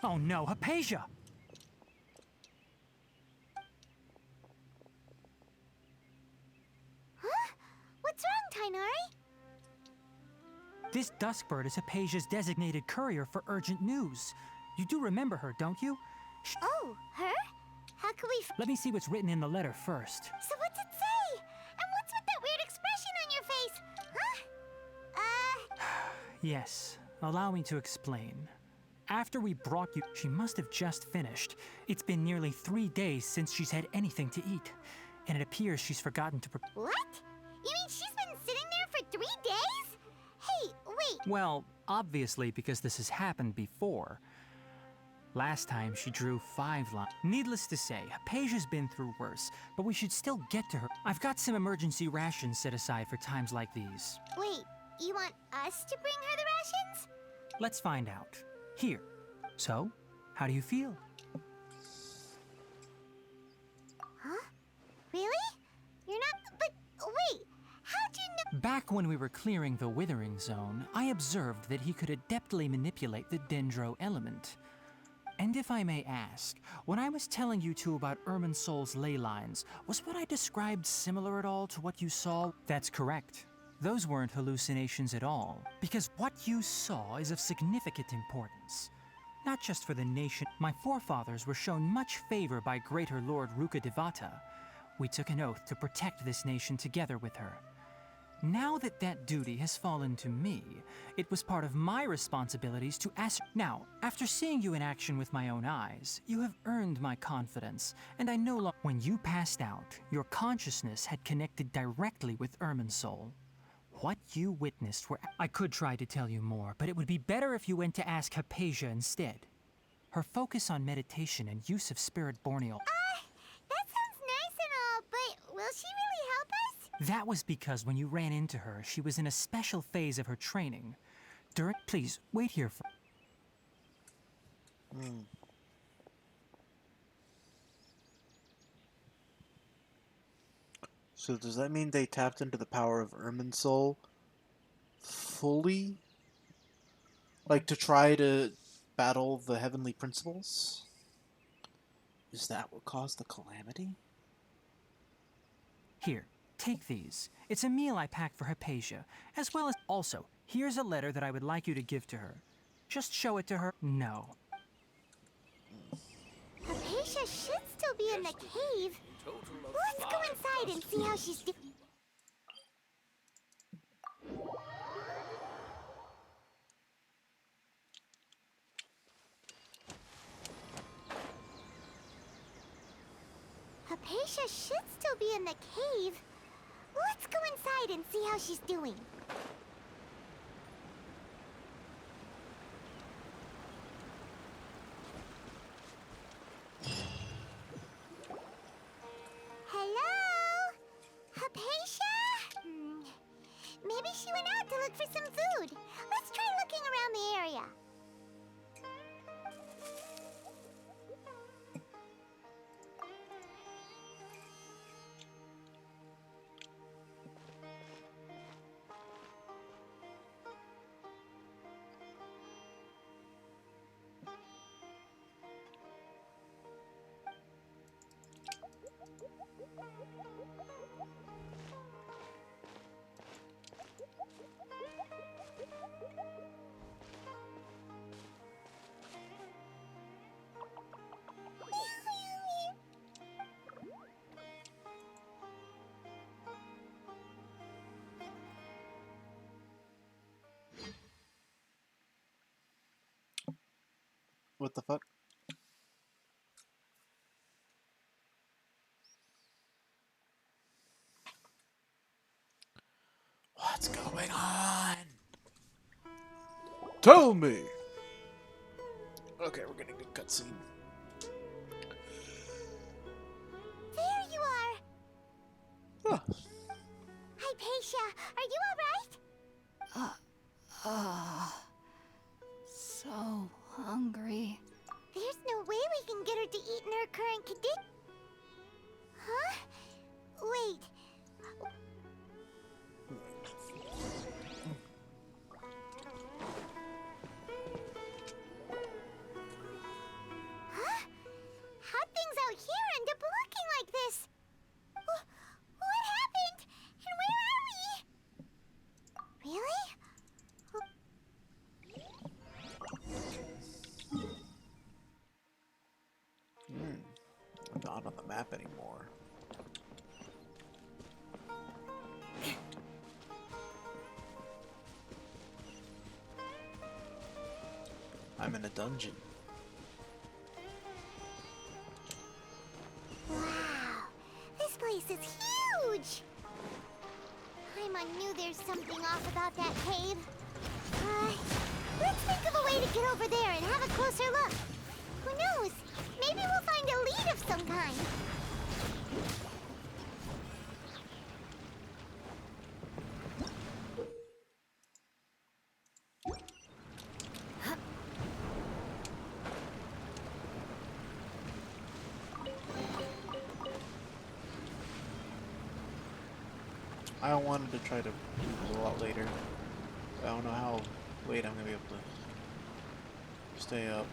Oh no, Hypatia! Huh? What's wrong, Tainari? This Duskbird is Hypatia's designated courier for urgent news. You do remember her, don't you? Oh, her? How can we Let me see what's written in the letter first. So what's it say? And what's with that weird expression on your face? Huh? Yes, allow me to explain. After we brought you, she must have just finished. It's been nearly 3 days since she's had anything to eat, and it appears she's forgotten to prepare. What? You mean she's been sitting there for 3 days? Hey, wait. Well, obviously because this has happened before. Last time she drew 5 lines. Needless to say, Hypatia's been through worse, but we should still get to her. I've got some emergency rations set aside for times like these. Wait, you want us to bring her the rations? Let's find out. Here. So, how do you feel? Huh? Really? You're not. But wait, how'd you know? Back when we were clearing the Withering Zone, I observed that he could adeptly manipulate the Dendro element. And if I may ask, when I was telling you two about Irminsol's ley lines, was what I described similar at all to what you saw? That's correct. Those weren't hallucinations at all, because what you saw is of significant importance. Not just for the nation. My forefathers were shown much favor by Greater Lord Rukkhadevata. We took an oath to protect this nation together with her. Now that that duty has fallen to me, it was part of my responsibilities to ask. Now, after seeing you in action with my own eyes, you have earned my confidence, and I no longer. When you passed out, your consciousness had connected directly with Irminsol. What you witnessed were. I could try to tell you more, but it would be better if you went to ask Hypatia instead. Her focus on meditation and use of spirit borneal. That sounds nice and all, but will she really help us? That was because when you ran into her, she was in a special phase of her training. Please, wait here for. So does that mean they tapped into the power of Irminsul fully? Like to try to battle the heavenly principles? Is that what caused the calamity? Here, take these. It's a meal I packed for Hypatia, as well as. Also, here's a letter that I would like you to give to her. Just show it to her. No. Hypatia should still be in the cave. Total of Let's go 5 inside and see how she's doing. Hypatia should still be in the cave. Let's go inside and see how she's doing. Hello? Hypatia? Maybe she went out to look for some food. Let's try looking around the area. What the fuck? What's going on? Tell me! Okay, we're getting a cutscene. There you are! Huh. Hypatia, are you alright? So hungry. There's no way we can get her to eat in her current condition. Huh? Wait. not on the map anymore. I'm in a dungeon. Wow, this place is huge! Paimon knew there's something off about that cave. Let's think of a way to get over there and have a closer look. Who knows? Maybe we'll find a lead of some kind. I wanted to try to do this a lot later. I don't know how late I'm gonna be able to stay up.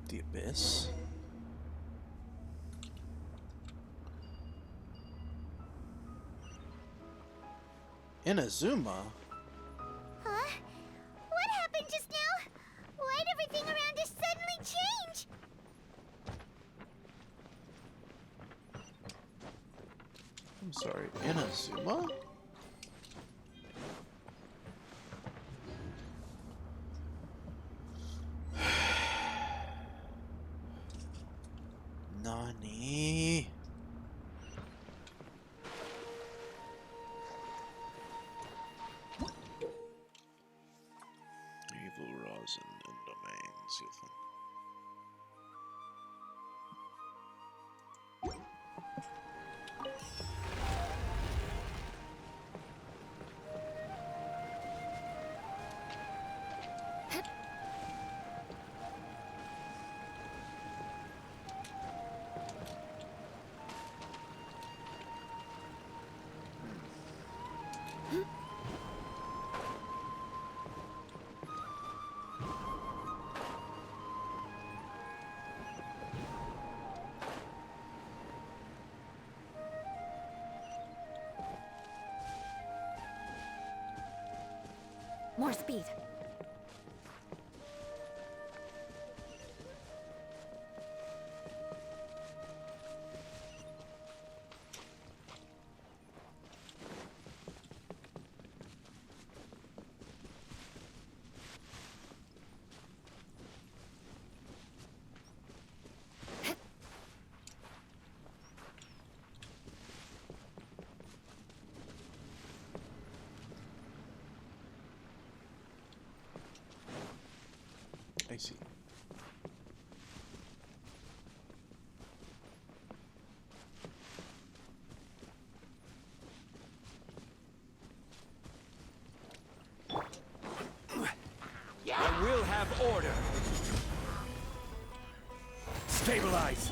The Abyss? Inazuma? Huh? What happened just now? Why'd everything around us suddenly change? I'm sorry, Inazuma? Nani? Evil rosin and domains, you'll find. More speed. I see. I will have order. Stabilize.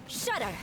Shudder.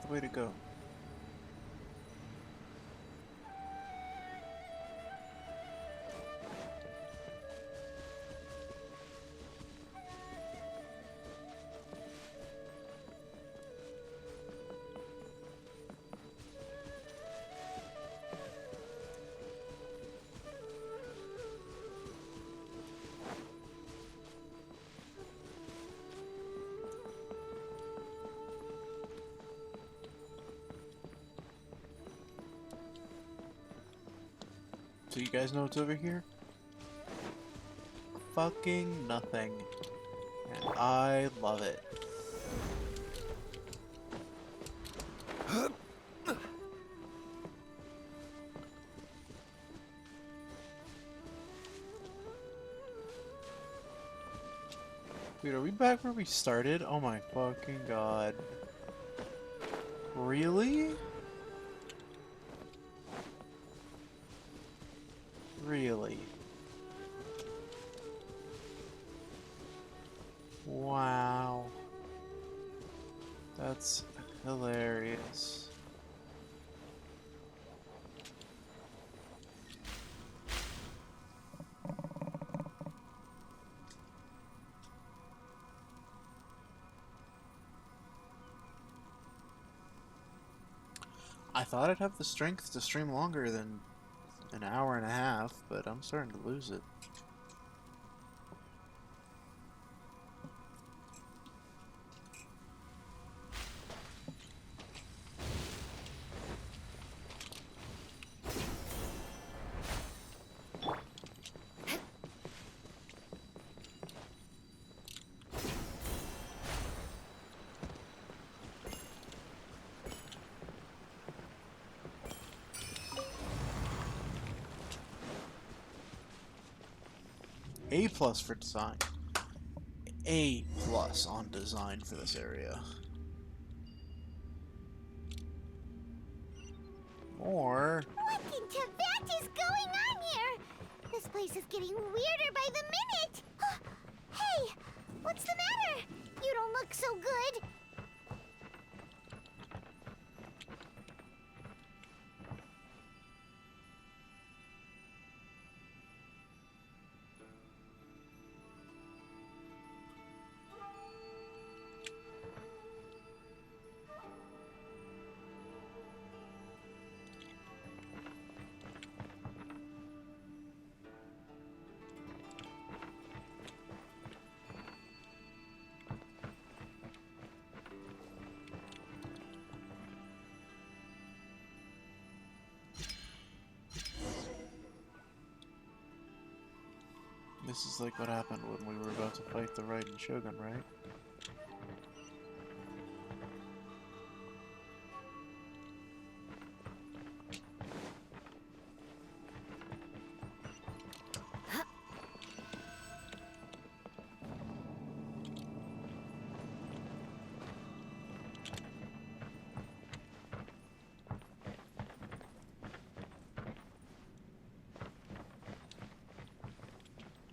the way to go. So you guys know what's over here? Fucking nothing. And I love it. Wait, are we back where we started? Oh my fucking god. Really? Really? Wow. That's hilarious. I thought I'd have the strength to stream longer than an hour and a half, but I'm starting to lose it. A+ for design. A+ on design for this area. More. What in Tibet is going on here? This place is getting weirder by the minute. Hey, what's the matter? You don't look so good. This is like what happened when we were about to fight the Raiden Shogun, right?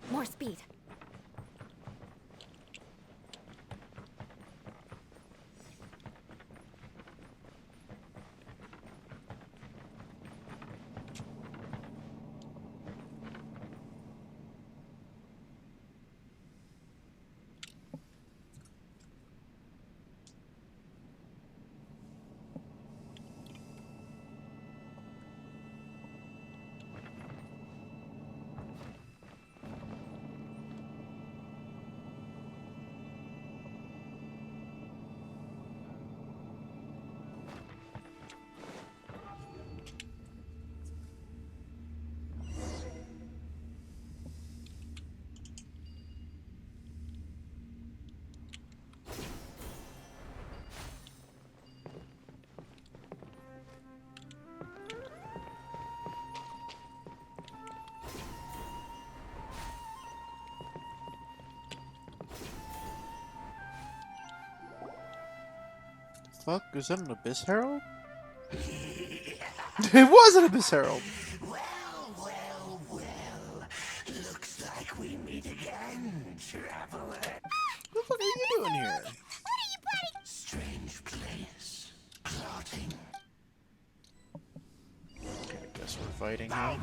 More speed. Fuck, is that an Abyss Herald? It was an Abyss Herald! Well. Looks like we meet again, traveler. What the fuck are you doing here? What are you planning? Strange place. fighting him.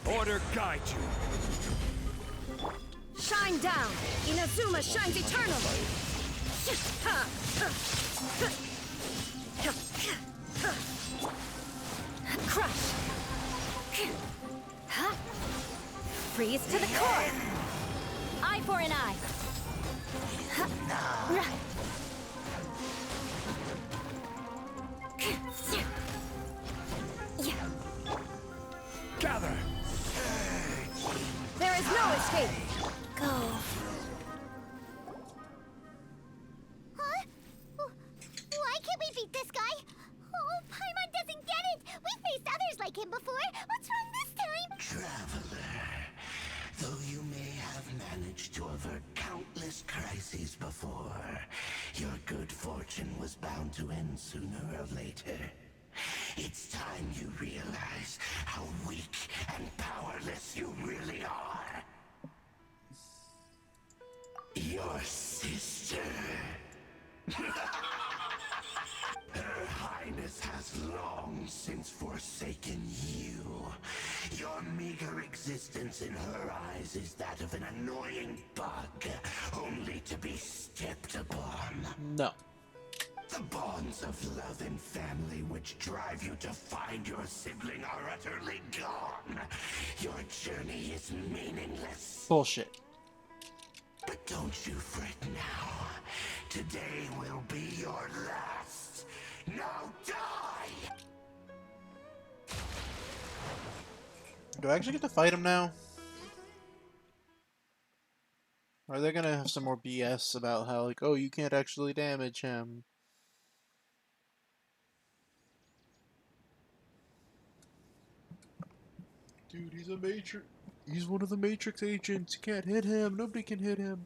Order guide you. Shine down! Inazuma shines eternal! Crush! Freeze to the core! Eye for an eye! Gather. There is no escape! Go. Huh? Why can't we beat this guy? Oh, Paimon doesn't get it! We faced others like him before! What's wrong this time? Traveler, though you may have managed to avert countless crises before, your good fortune was bound to end sooner or later. It's time you realize how weak and powerless you really are. Your sister. Her Highness has long since forsaken you. Your meager existence in her eyes is that of an annoying bug, only to be stepped upon. No. The bonds of love and family which drive you to find your sibling are utterly gone. Your journey is meaningless. Bullshit. But don't you fret now. Today will be your last. Now die! Do I actually get to fight him now? Or are they gonna have some more BS about how, like, oh, you can't actually damage him? Dude, he's a Matrix. He's one of the Matrix agents. You can't hit him. Nobody can hit him.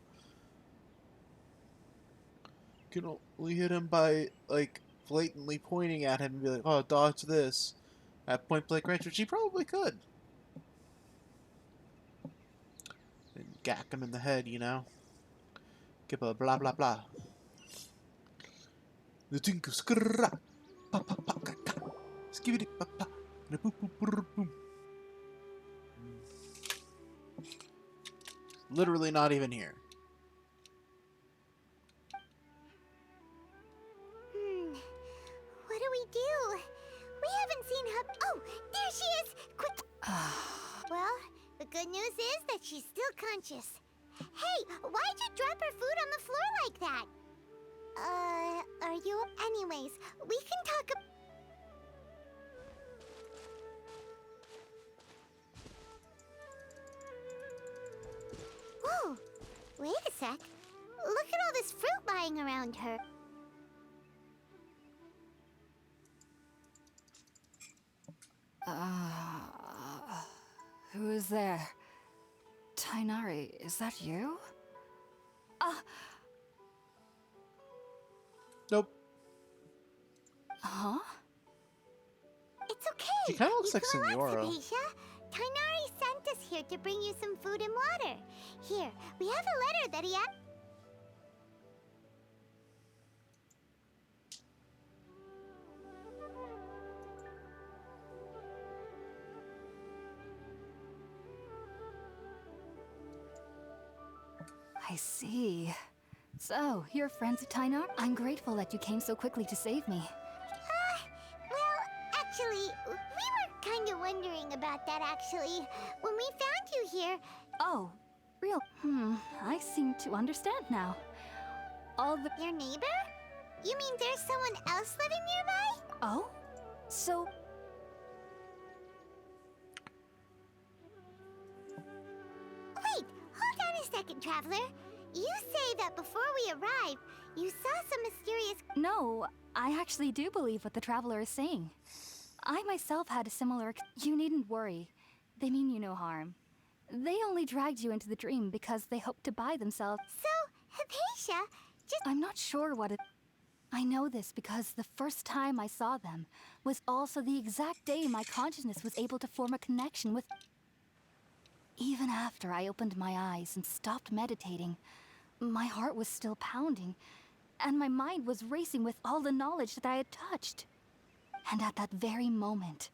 You can only hit him by, like, blatantly pointing at him and be like, oh, dodge this. At point blank range, which he probably could. And gack him in the head, you know? Give a blah blah blah. The tink of skrrra. Pa pa pa ka ka. Skibidi pa pa. Na boop boop boop boom. Literally not even here. What do we do? We haven't seen her. Oh, there she is! Quick! Well, the good news is that she's still conscious. Hey, why'd you drop her food on the floor like that? Are you? Anyways, we can talk. Whoa! Wait a sec. Look at all this fruit lying around her. Who is there? Tainari, is that you? Nope. Huh? It's okay. She kinda looks You like can relax, Senora. Hypatia. Tainari sent us here to bring you some food and water. Here, we have a letter that he had. I see. So, you're friends of Tainar? I'm grateful that you came so quickly to save me. Well, actually, we were kind of wondering about that, actually. When we found you here, Oh, real. I seem to understand now. All the. your neighbor? You mean there's someone else living nearby? Oh? So. Wait, hold on a second, Traveler. You say that before we arrived, you saw some mysterious... No, I actually do believe what the traveler is saying. I myself had a similar. You needn't worry. They mean you no harm. They only dragged you into the dream because they hoped to buy themselves. So, Hypatia, just... I'm not sure what it. I know this because the first time I saw them was also the exact day my consciousness was able to form a connection with. Even after I opened my eyes and stopped meditating, my heart was still pounding, and my mind was racing with all the knowledge that I had touched. And at that very moment,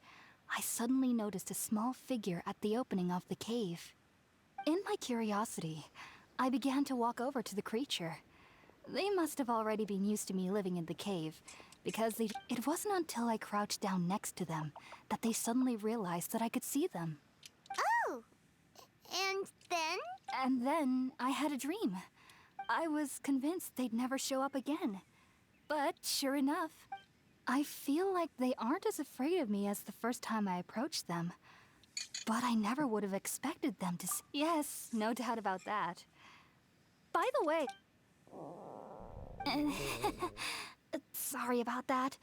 I suddenly noticed a small figure at the opening of the cave. In my curiosity, I began to walk over to the creature. They must have already been used to me living in the cave, because it wasn't until I crouched down next to them that they suddenly realized that I could see them. Oh! And then? And then I had a dream. I was convinced they'd never show up again. But sure enough, I feel like they aren't as afraid of me as the first time I approached them. But I never would have expected them to Yes, no doubt about that. By the way... Sorry about that.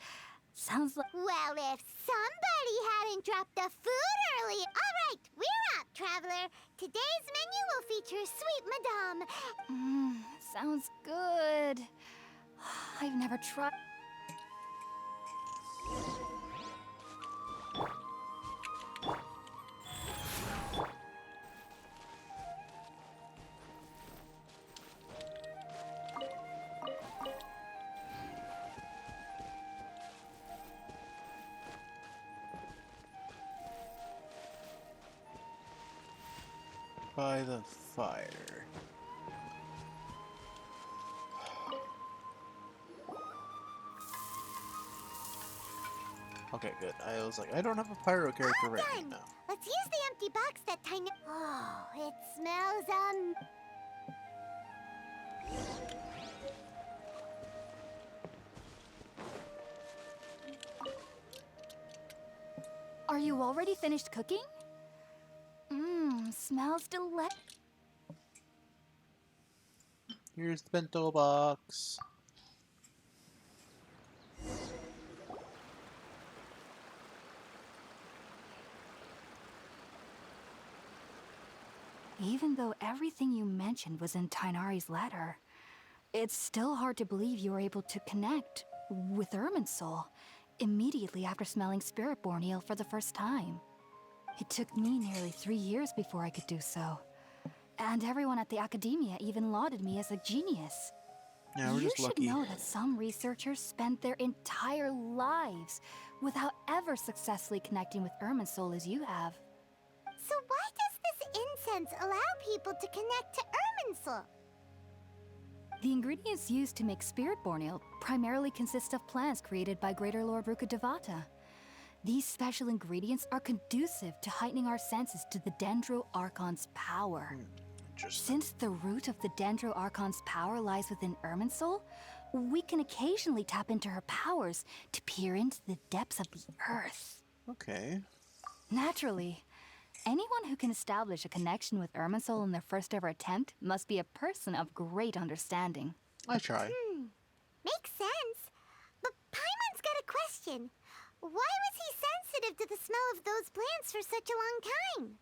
Sounds like... Well, if somebody hadn't dropped the food early... Alright, we're up, traveler. Today's menu will feature Sweet Madame. Sounds good. I've never tried... By the fire. Okay, good. I was like, I don't have a pyro character right Done. now. Let's use the empty box that tiny... Oh, it smells, Are you already finished cooking? Smells delicious. Here's the bento box. Even though everything you mentioned was in Tainari's letter, it's still hard to believe you were able to connect with Irminsul immediately after smelling Spiritborn eel for the first time. It took me nearly 3 years before I could do so. And everyone at the Academia even lauded me as a genius. Yeah, we're You just should lucky. know that some researchers spend their entire lives without ever successfully connecting with Irminsul as you have. So why does this incense allow people to connect to Irminsul? The ingredients used to make Spiritborn ale primarily consist of plants created by Greater Lord Rukkhadevata. These special ingredients are conducive to heightening our senses to the Dendro Archon's power. Interesting. Since the root of the Dendro Archon's power lies within Irminsul, we can occasionally tap into her powers to peer into the depths of the earth. Okay. Naturally, anyone who can establish a connection with Irminsul in their first ever attempt must be a person of great understanding. I try. Makes sense. But Paimon's got a question. Why was he sensitive to the smell of those plants for such a long time?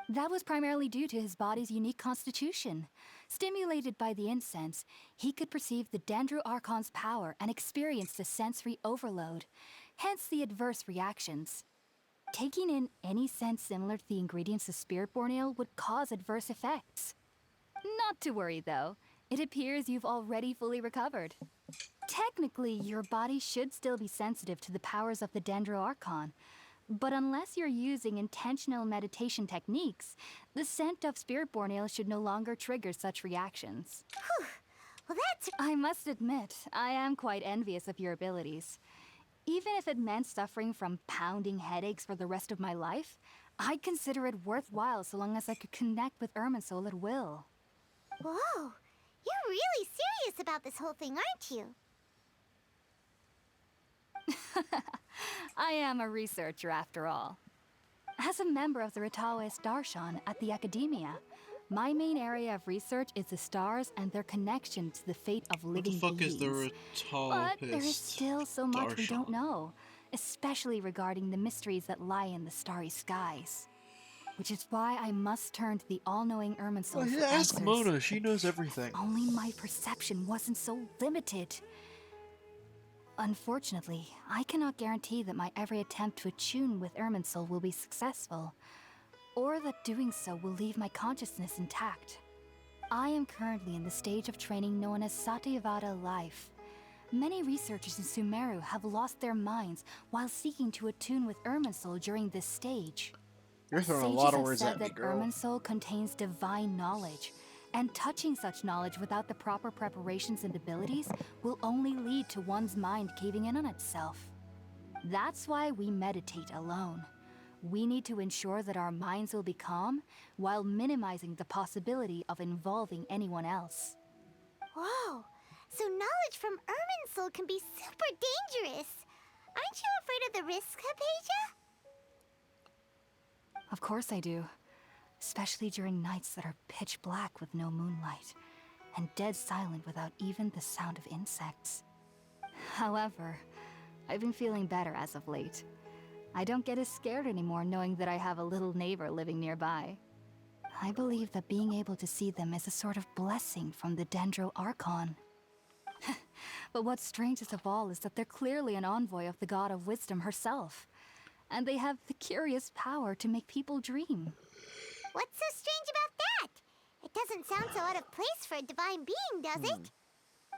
That was primarily due to his body's unique constitution. Stimulated by the incense, he could perceive the Dendro Archon's power and experienced a sensory overload, hence the adverse reactions. Taking in any scent similar to the ingredients of Spiritborn ale would cause adverse effects. Not to worry, though. It appears you've already fully recovered. Technically, your body should still be sensitive to the powers of the Dendro Archon, but unless you're using intentional meditation techniques, the scent of Spiritborn ale should no longer trigger such reactions. Whew. Well, that's... I must admit, I am quite envious of your abilities. Even if it meant suffering from pounding headaches for the rest of my life, I'd consider it worthwhile so long as I could connect with Irminsul at will. Whoa. You're really serious about this whole thing, aren't you? I am a researcher after all. As a member of the Ritaoist Darshan at the Academia, my main area of research is the stars and their connection to the fate of What living the fuck beings. is the But there is still so much we don't Darshan? know, especially regarding the mysteries that lie in the starry skies. Which is why I must turn to the all-knowing Irminsul Well, for yeah, ask answers. Mona. She knows everything. Only my perception wasn't so limited. Unfortunately, I cannot guarantee that my every attempt to attune with Irminsul will be successful, or that doing so will leave my consciousness intact. I am currently in the stage of training known as Satyavada life, Many researchers in Sumeru have lost their minds while seeking to attune with Irminsul during this stage. You're throwing a Sages lot of have words said at me, that girl. Irminsul contains divine knowledge, and touching such knowledge without the proper preparations and abilities will only lead to one's mind caving in on itself. That's why we meditate alone. We need to ensure that our minds will be calm while minimizing the possibility of involving anyone else. Whoa, so knowledge from Irminsul can be super dangerous. Aren't you afraid of the risks, Hypatia? Of course I do. Especially during nights that are pitch black with no moonlight, and dead silent without even the sound of insects. However, I've been feeling better as of late. I don't get as scared anymore knowing that I have a little neighbor living nearby. I believe that being able to see them is a sort of blessing from the Dendro Archon. But what's strangest of all is that they're clearly an envoy of the God of Wisdom herself, and they have the curious power to make people dream. What's so strange about that? It doesn't sound so out of place for a divine being, does it?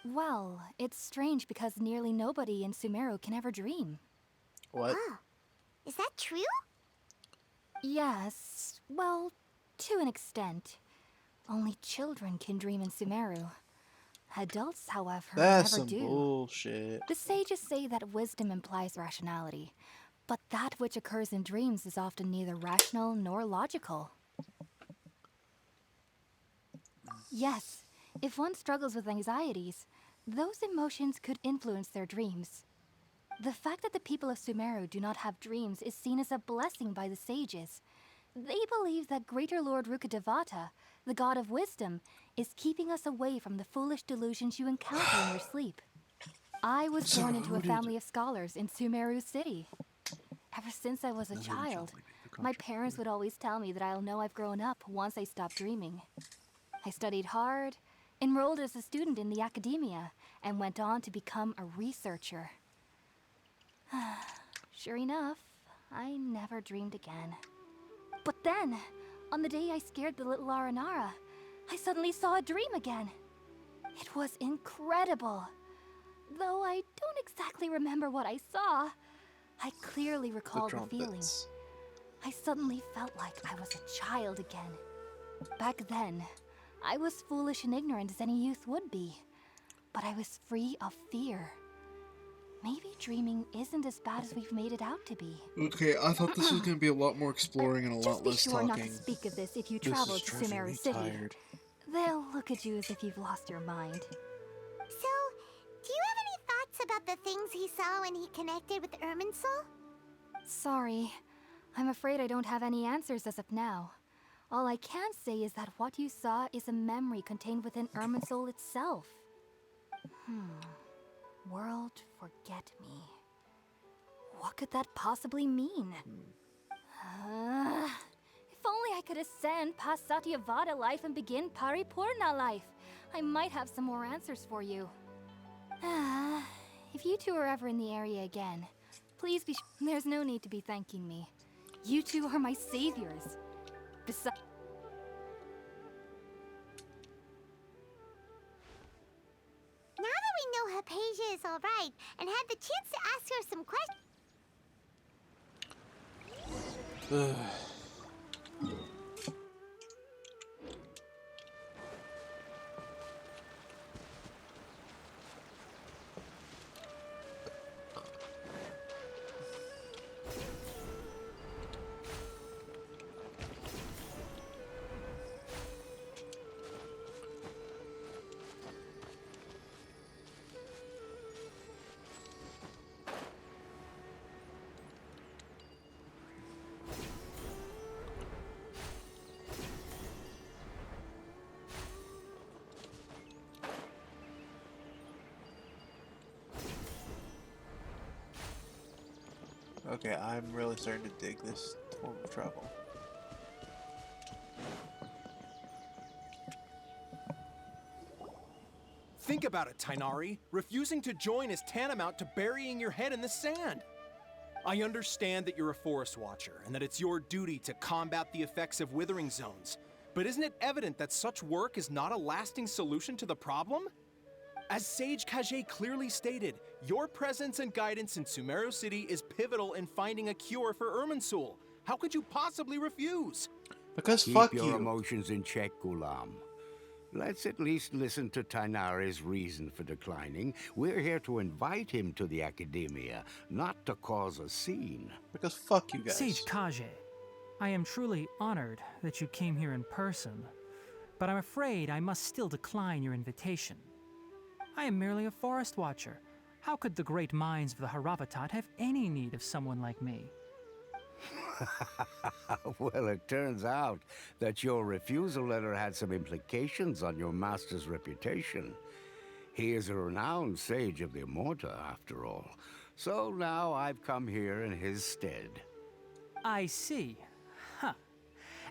Well, it's strange because nearly nobody in Sumeru can ever dream. What? Oh, is that true? Yes, well, to an extent. Only children can dream in Sumeru. Adults, however, That's never some do. bullshit. The sages say that wisdom implies rationality, but that which occurs in dreams is often neither rational nor logical. Yes, if one struggles with anxieties, those emotions could influence their dreams. The fact that the people of Sumeru do not have dreams is seen as a blessing by the sages. They believe that Greater Lord Rukkhadevata, the god of wisdom, is keeping us away from the foolish delusions you encounter in your sleep. I was born into a family of scholars in Sumeru City. Ever since I was a child, my parents would always tell me that I'll know I've grown up once I stop dreaming. I studied hard, enrolled as a student in the academia, and went on to become a researcher. Sure enough, I never dreamed again. But then, on the day I scared the little Aranara, I suddenly saw a dream again. It was incredible. Though I don't exactly remember what I saw, I clearly recall the feeling. Trumpets. I suddenly felt like I was a child again. Back then, I was foolish and ignorant as any youth would be, but I was free of fear. Maybe dreaming isn't as bad as we've made it out to be. Okay, I thought this was going to be a lot more exploring and a Just lot be less sure talking. not to speak of this if you This travel is to driving Sumeru me City. tired. They'll look at you as if you've lost your mind. So, do you have any thoughts about the things he saw when he connected with Irminsul? Sorry, I'm afraid I don't have any answers as of now. All I can say is that what you saw is a memory contained within Irminsul itself. World forget me. What could that possibly mean? If only I could ascend past Satyavada life and begin Paripurna life. I might have some more answers for you. If you two are ever in the area again, please be there's no need to be thanking me. You two are my saviors. Besides... Now that we know Hypatia is alright and had the chance to ask her some questions... Okay, I'm really starting to dig this form of travel. Think about it, Tainari. Refusing to join is tantamount to burying your head in the sand. I understand that you're a forest watcher and that it's your duty to combat the effects of withering zones. But isn't it evident that such work is not a lasting solution to the problem? As Sage Kage clearly stated, your presence and guidance in Sumeru City is pivotal in finding a cure for Irminsul. How could you possibly refuse? Because Keep fuck your you. emotions in check, Gulam. Let's at least listen to Tainari's reason for declining. We're here to invite him to the Academia, not to cause a scene. Because fuck you guys. Sage Kage, I am truly honored that you came here in person, but I'm afraid I must still decline your invitation. I am merely a forest watcher. How could the great minds of the Haravatat have any need of someone like me? Well, it turns out that your refusal letter had some implications on your master's reputation. He is a renowned sage of the Immorta, after all. So now I've come here in his stead. I see. Huh.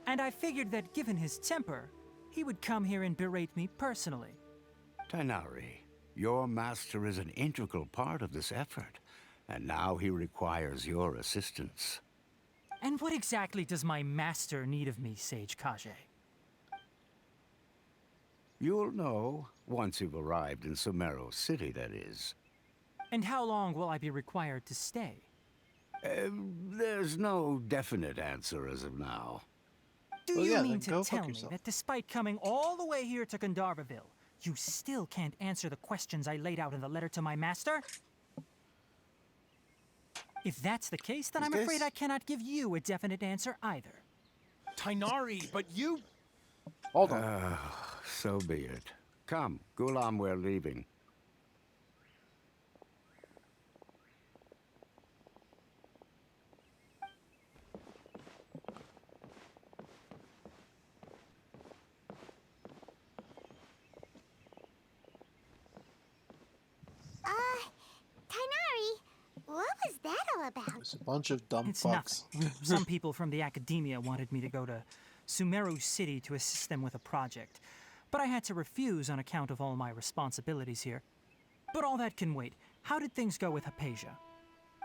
And I figured that given his temper, he would come here and berate me personally. Tainari, your master is an integral part of this effort, and now he requires your assistance. And what exactly does my master need of me, Sage Kage? You'll know once you've arrived in Sumeru City, that is. And how long will I be required to stay? There's no definite answer as of now. Do Well, you yeah, mean then to go tell fuck me yourself. that despite coming all the way here to Gandharvaville, you still can't answer the questions I laid out in the letter to my master? If that's the case, then I'm afraid I cannot give you a definite answer either. Tainari, but you... Hold on. So be it. Come, Gulam, we're leaving. Tainari, what was that all about? It's a bunch of dumb It's fucks. nothing. Some people from the academia wanted me to go to Sumeru City to assist them with a project, but I had to refuse on account of all my responsibilities here. But all that can wait. How did things go with Hypatia?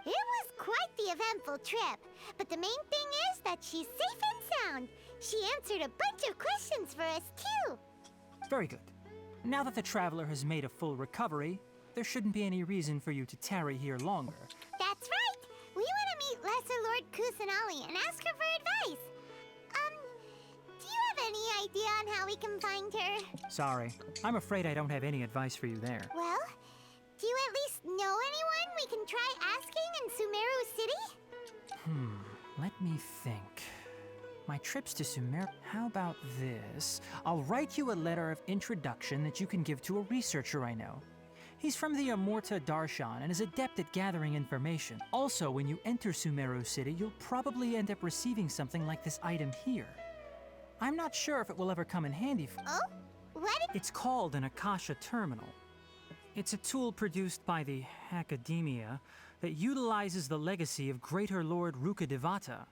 It was quite the eventful trip, but the main thing is that she's safe and sound. She answered a bunch of questions for us, too. Very good. Now that the traveler has made a full recovery, there shouldn't be any reason for you to tarry here longer. That's right. We want to meet Lesser Lord Kusanali and ask her for advice. Do you have any idea on how we can find her? Sorry, I'm afraid I don't have any advice for you there. Well, do you at least know anyone we can try asking in Sumeru City? Let me think. My trips to Sumeru... How about this? I'll write you a letter of introduction that you can give to a researcher I know. He's from the Immorta Darshan and is adept at gathering information. Also, when you enter Sumeru City, you'll probably end up receiving something like this item here. I'm not sure if it will ever come in handy for... Oh? What? It's called an Akasha Terminal. It's a tool produced by the Academia that utilizes the legacy of Greater Lord Rukkhadevata.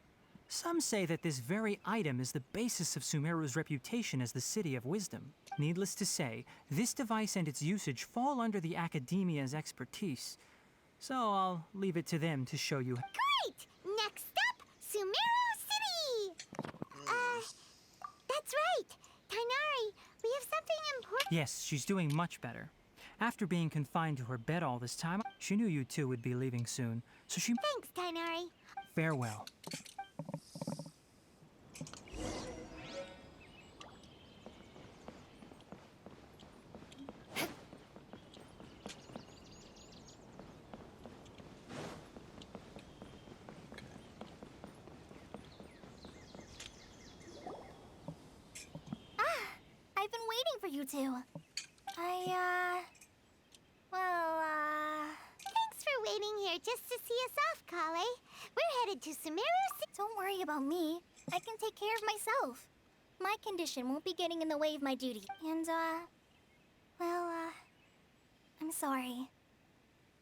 Some say that this very item is the basis of Sumeru's reputation as the City of Wisdom. Needless to say, this device and its usage fall under the Academia's expertise. So I'll leave it to them to show you. Great! Next up, Sumeru City! That's right. Tainari, we have something important. Yes, she's doing much better. After being confined to her bed all this time, she knew you two would be leaving soon, so she... Thanks, Tainari. Farewell. I've been waiting for you two. Thanks for waiting here just to see us off, Kale. We're headed to Sumeru City. Don't worry about me. I can take care of myself. My condition won't be getting in the way of my duty. And, I'm sorry.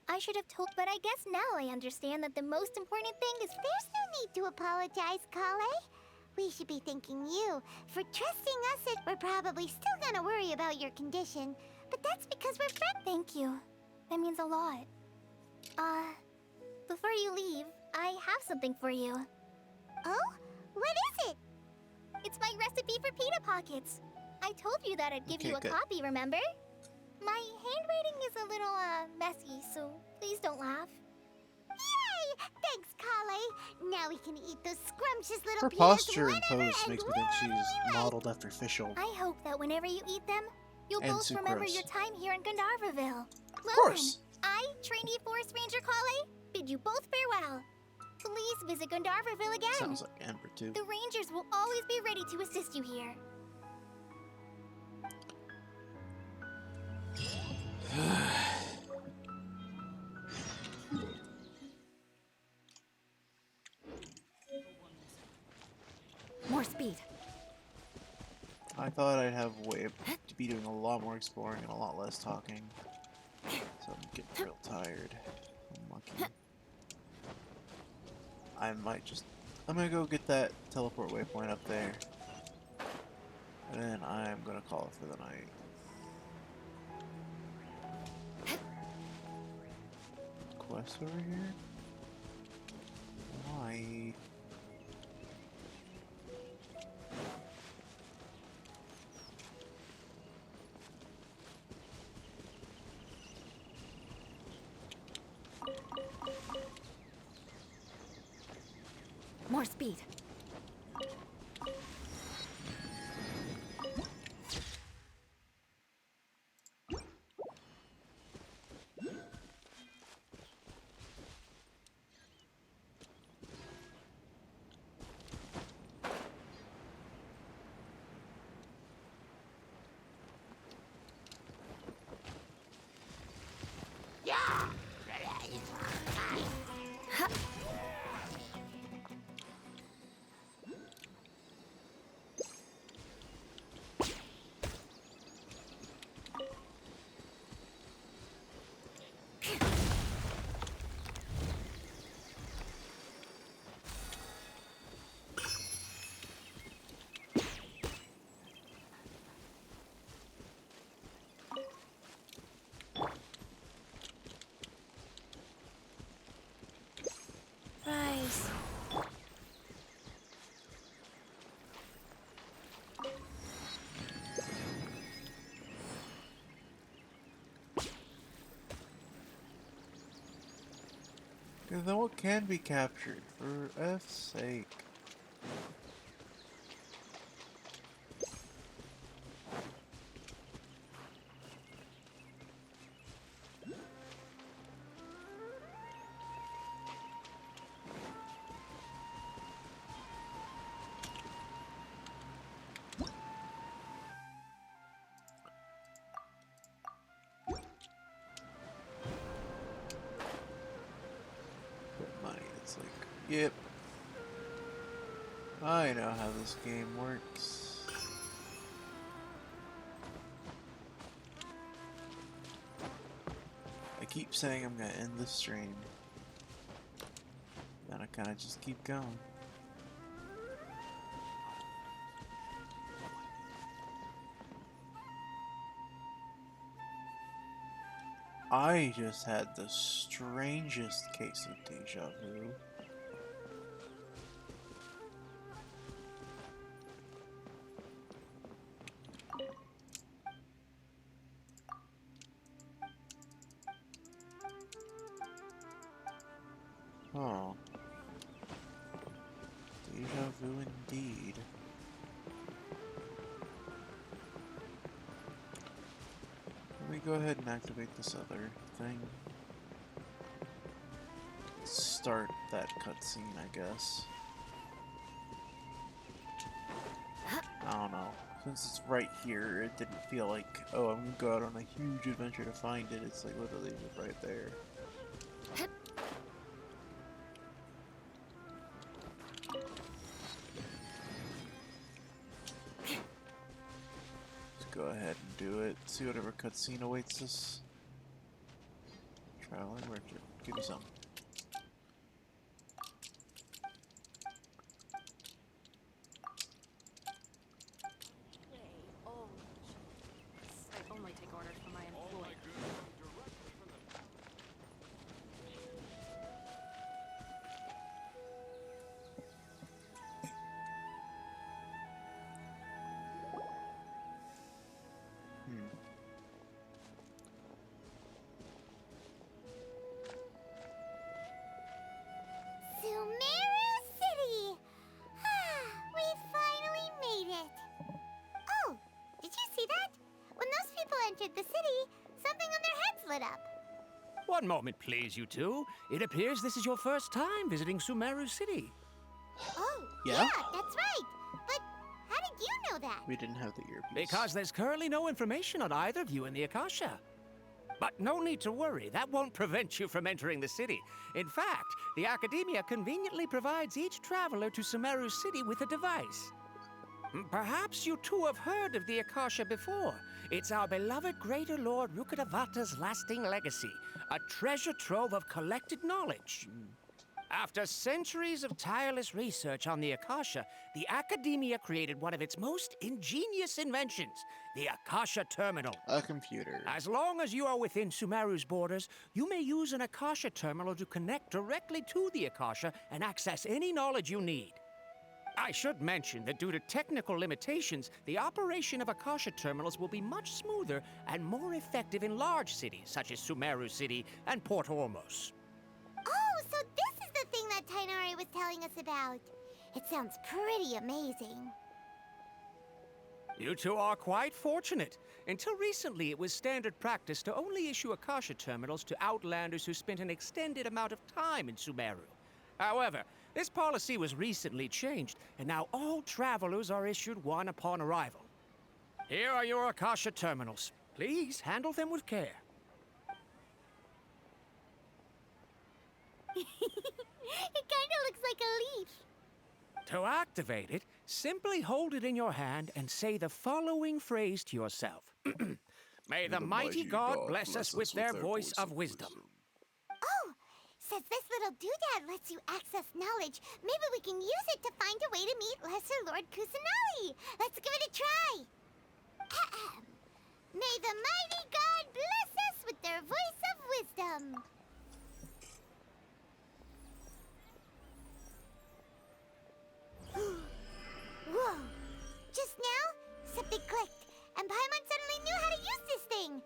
I should have told, but I guess now I understand that the most important thing is... There's no need to apologize, Kale. We should be thanking you for trusting us. We're probably still gonna worry about your condition, but that's because we're friends. Thank you. That means a lot. Before you leave, I have something for you. Oh? What is it? It's my recipe for pita pockets. I told you that I'd give Okay, you a good. copy, remember? My handwriting is a little, messy, so please don't laugh. Yay! Thanks, Kale. Now we can eat those scrumptious little Her peanuts posture in whenever pose and makes me think she's wherever we like. modeled after Fischl. I hope that whenever you eat them, you'll And both remember sucrose. your time here in Gandharvaville. Of course! I, trainee Forest Ranger Kale, bid you both farewell. Please visit Gandharvaville again. Sounds like Amber, too. The Rangers will always be ready to assist you here. More speed. I thought I'd have way to be doing a lot more exploring and a lot less talking. So I'm getting real tired. I'm lucky. I might just... I'm gonna go get that teleport waypoint up there. And then I'm gonna call it for the night. Quest over here? Why? More speed. Rise. And then what can be captured, for F's sake? It's like, yep. I know how this game works. I keep saying I'm gonna end the stream. Then I kinda just keep going. I just had the strangest case of deja vu. Oh. Deja vu indeed. Let me go ahead and activate this other thing. Start that cutscene, I guess. I don't know. Since it's right here, it didn't feel like, oh, I'm gonna go out on a huge adventure to find it. It's like literally just right there. Let's go ahead and do it. See whatever cutscene awaits us. Traveling merchant. Give me some. I only take orders from my employer. entered the city, something on their heads lit up. One moment, please, you two. It appears this is your first time visiting Sumeru City. Oh, Yeah? that's right. But how did you know that? We didn't have the earpiece. Because there's currently no information on either of you in the Akasha. But no need to worry, that won't prevent you from entering the city. In fact, the Academia conveniently provides each traveler to Sumeru City with a device. Perhaps you two have heard of the Akasha before. It's our beloved Greater Lord Rukkhadevata's lasting legacy, a treasure trove of collected knowledge. After centuries of tireless research on the Akasha, the Academia created one of its most ingenious inventions, the Akasha Terminal. A computer. As long as you are within Sumeru's borders, you may use an Akasha Terminal to connect directly to the Akasha and access any knowledge you need. I should mention that due to technical limitations, the operation of Akasha Terminals will be much smoother and more effective in large cities such as Sumeru City and Port Ormos. Oh, so this is the thing that Tainari was telling us about. It sounds pretty amazing. You two are quite fortunate. Until recently, it was standard practice to only issue Akasha Terminals to Outlanders who spent an extended amount of time in Sumeru. However, this policy was recently changed, and now all travelers are issued one upon arrival. Here are your Akasha Terminals. Please handle them with care. It kinda looks like a leaf. To activate it, simply hold it in your hand and say the following phrase to yourself. May the mighty God bless us with their voice of wisdom. Oh, since this little doodad lets you access knowledge, maybe we can use it to find a way to meet Lesser Lord Kusanali. Let's give it a try. Ahem. May the mighty God bless us with their voice of wisdom. Whoa! Just now, something clicked, and Paimon suddenly knew how to use this thing.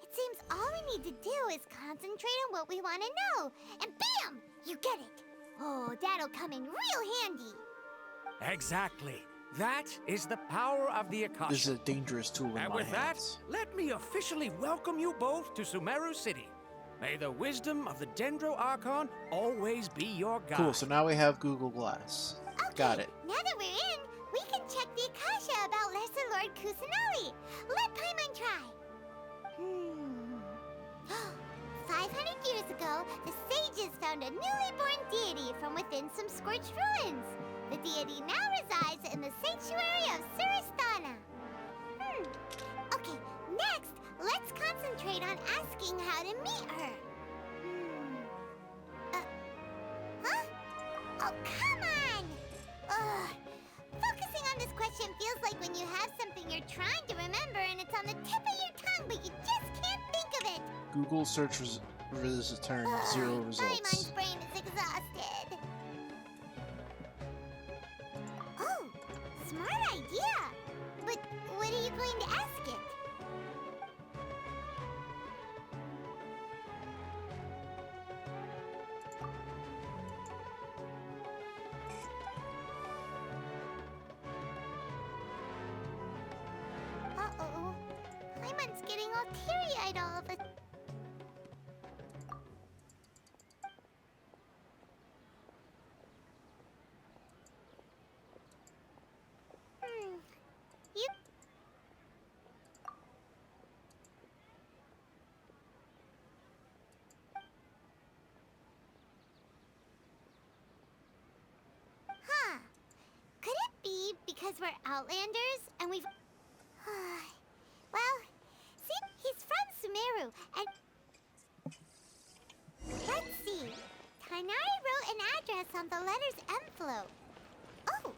It seems all we need to do is concentrate on what we want to know, and bam! You get it. Oh, that'll come in real handy. Exactly. That is the power of the Akasha. This is a dangerous tool in And my with hands. that, let me officially welcome you both to Sumeru City. May the wisdom of the Dendro Archon always be your guide. Cool, so now we have Google Glass. Okay, Got it. now that we're in, we can check the Akasha about Lesser Lord Kusanali. Let Paimon try. 500 years ago, the sages found a newly born deity from within some scorched ruins. The deity now resides in the sanctuary of Suristana. Okay, next, let's concentrate on asking how to meet her. Huh? Oh, come on! Ugh. Focusing on this question feels like when you have something you're trying to remember and it's on the tip of your tongue, but you just can't think of it. Google search returned 0 results. Paimon's brain is exhausted. Oh, smart idea. But what are you going to ask it? Uh-oh. Paimon's getting all teary-eyed all of a... You... Huh. Could it be because we're Outlanders and we've... Well, see, he's from Sumeru, and... Let's see. Tainari wrote an address on the letter's envelope. Oh,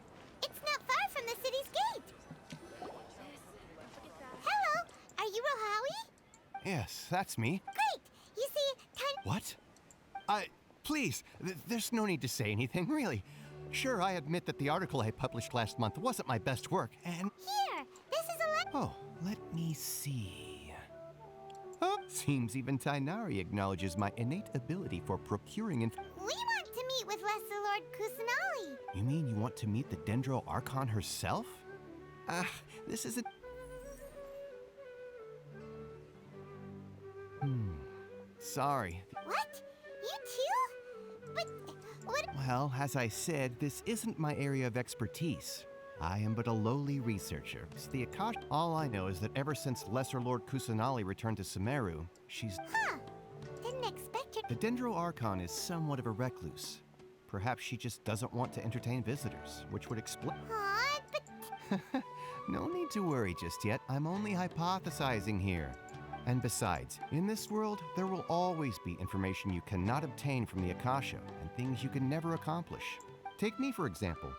it's not far from the city's gate. Hello, are you Rohawi? Yes, that's me. Great. You see, What? Please, there's no need to say anything, really. Sure, I admit that the article I published last month wasn't my best work, and... Here, this is a letter. Oh, let me see. Oh, seems even Tainari acknowledges my innate ability for procuring We want to meet with Lesser Lord Kusanali. You mean you want to meet the Dendro Archon herself? This isn't... Sorry. What? You too? But what? Well, as I said, this isn't my area of expertise. I am but a lowly researcher. The Akasha. All I know is that ever since Lesser Lord Kusanali returned to Sumeru, she's. Huh? Didn't expect her. The Dendro Archon is somewhat of a recluse. Perhaps she just doesn't want to entertain visitors, which would explain. Aw, but No need to worry just yet. I'm only hypothesizing here. And besides, in this world, there will always be information you cannot obtain from the Akasha and things you can never accomplish. Take me, for example.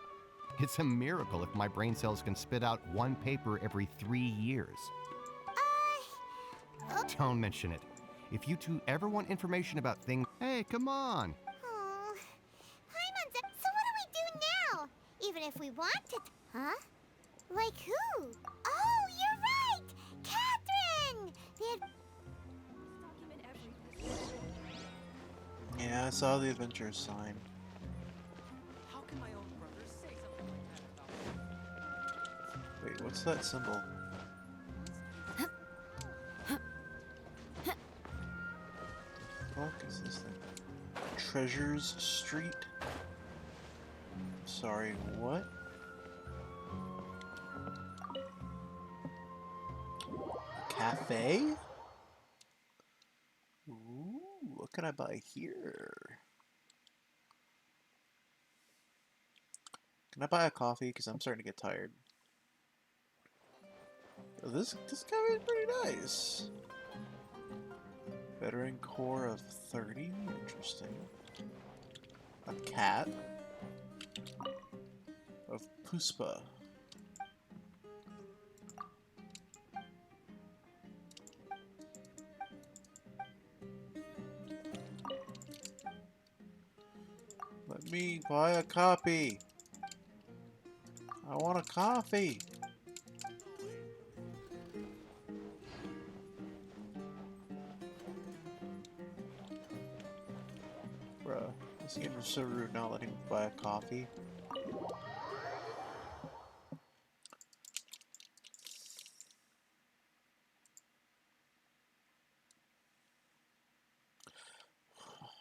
It's a miracle if my brain cells can spit out one paper every 3 years. Don't mention it. If you two ever want information about things, hey, come on. oh, Paimon's up. So what do we do now? Even if we wanted, huh? Like who? Oh, you're right, Catherine. Yeah, I saw the adventure sign. How can my own brother say something like that about me? Wait, what's that symbol? What is this thing? Treasures Street? Sorry, what? Cafe? Ooh, what can I buy here? Can I buy a coffee? Because I'm starting to get tired. Oh, this cafe is pretty nice. Veteran core of 30? Interesting. A cat of Puspa. Let me buy a copy. I want a coffee. Bruh, this game is so rude not letting me buy a coffee.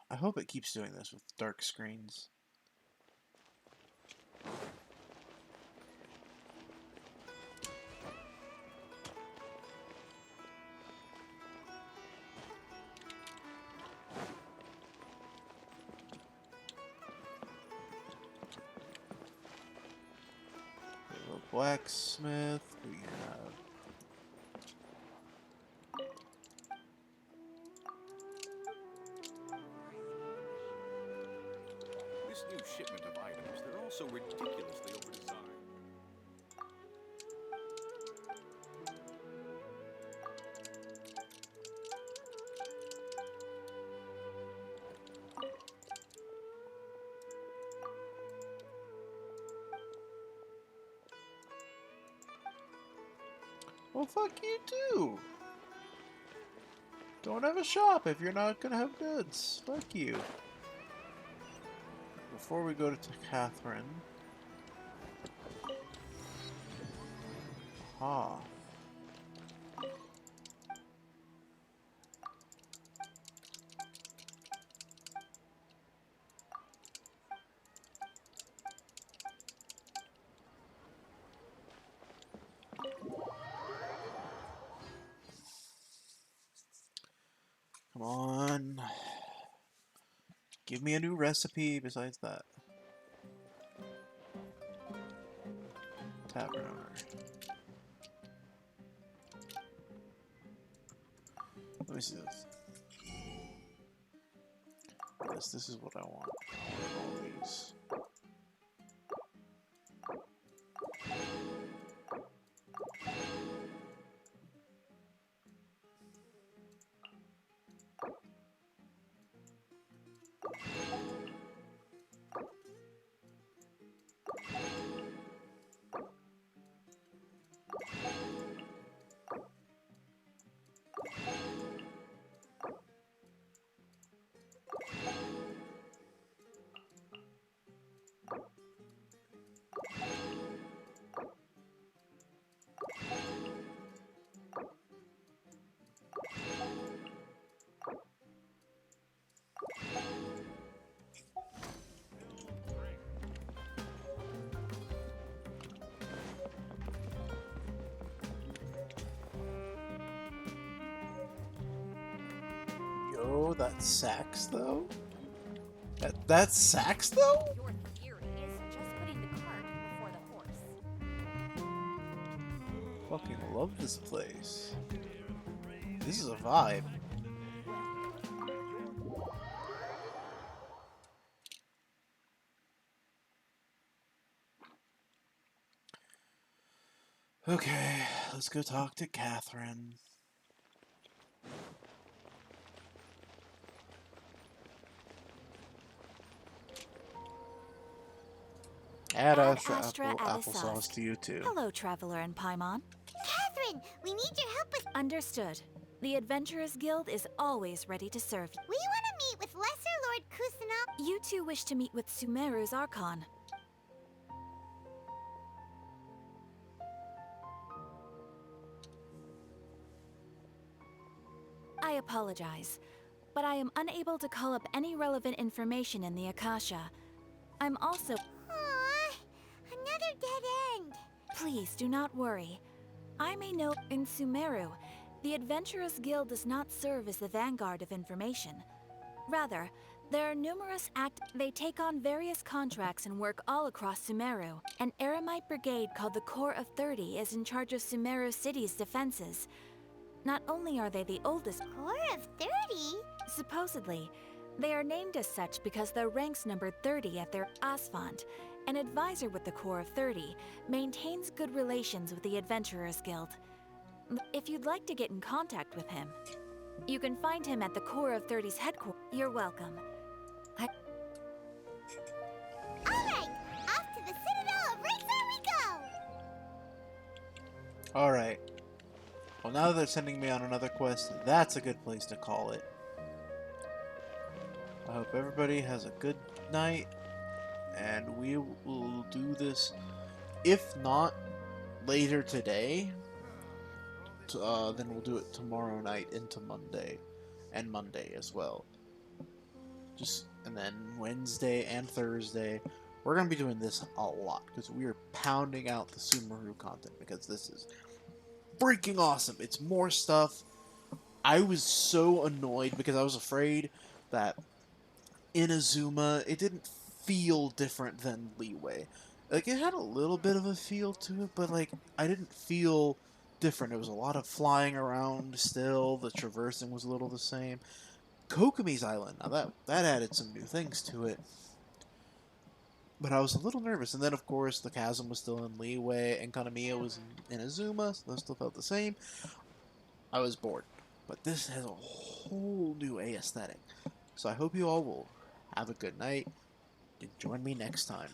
I hope it keeps doing this with dark screens. We have a blacksmith. We have This new shipment of items, they're all so ridiculously overdesigned. well, fuck you too. Don't have a shop if you're not gonna have goods. Fuck you. Before we go to Catherine. Ah. Come on. Give me a new recipe besides that. Tavern owner. Let me see this. Yes, this is what I want. All these. Oh, that's sax though? That's sax though? Your theory is just putting the cart before the horse. Fucking love this place. This is a vibe. Okay, let's go talk to Catherine. Add Ad extra Astra applesauce Adisost. to you too. Hello, Traveler and Paimon. Catherine, we need your help with... Understood. The Adventurers Guild is always ready to serve you. We want to meet with Lesser Lord Kusanagi. You two wish to meet with Sumeru's Archon. I apologize, but I am unable to call up any relevant information in the Akasha. I'm also... Aww, another dead end. Please do not worry. I may know in Sumeru, the Adventurers Guild does not serve as the vanguard of information. Rather, there are numerous they take on various contracts and work all across Sumeru. An Eremite brigade called the Corps of 30 is in charge of Sumeru City's defenses. Not only are they the oldest Corps of 30? supposedly, they are named as such because their ranks numbered 30 at their Asfand. An advisor with the Corps of 30 maintains good relations with the Adventurers Guild. If you'd like to get in contact with him, you can find him at the Corps of 30's headquarters. You're welcome. Alright, off to the Citadel of Razor we go! Alright. Well, now that they're sending me on another quest, that's a good place to call it. I hope everybody has a good night, and we will do this, if not later today, then we'll do it tomorrow night into Monday, and Monday as well. And then Wednesday and Thursday, we're going to be doing this a lot, because we are pounding out the Sumeru content, because this is freaking awesome. It's more stuff. I was so annoyed, because I was afraid that Inazuma, it didn't feel different than Leeway. Like, it had a little bit of a feel to it, but, like, I didn't feel different. It was a lot of flying around still. The traversing was a little the same. Kokomi's Island, now that added some new things to it. But I was a little nervous. And then, of course, the Chasm was still in Leeway, and Kanamiya was in Inazuma, so those still felt the same. I was bored. But this has a whole new aesthetic. So I hope you all will have a good night, and join me next time.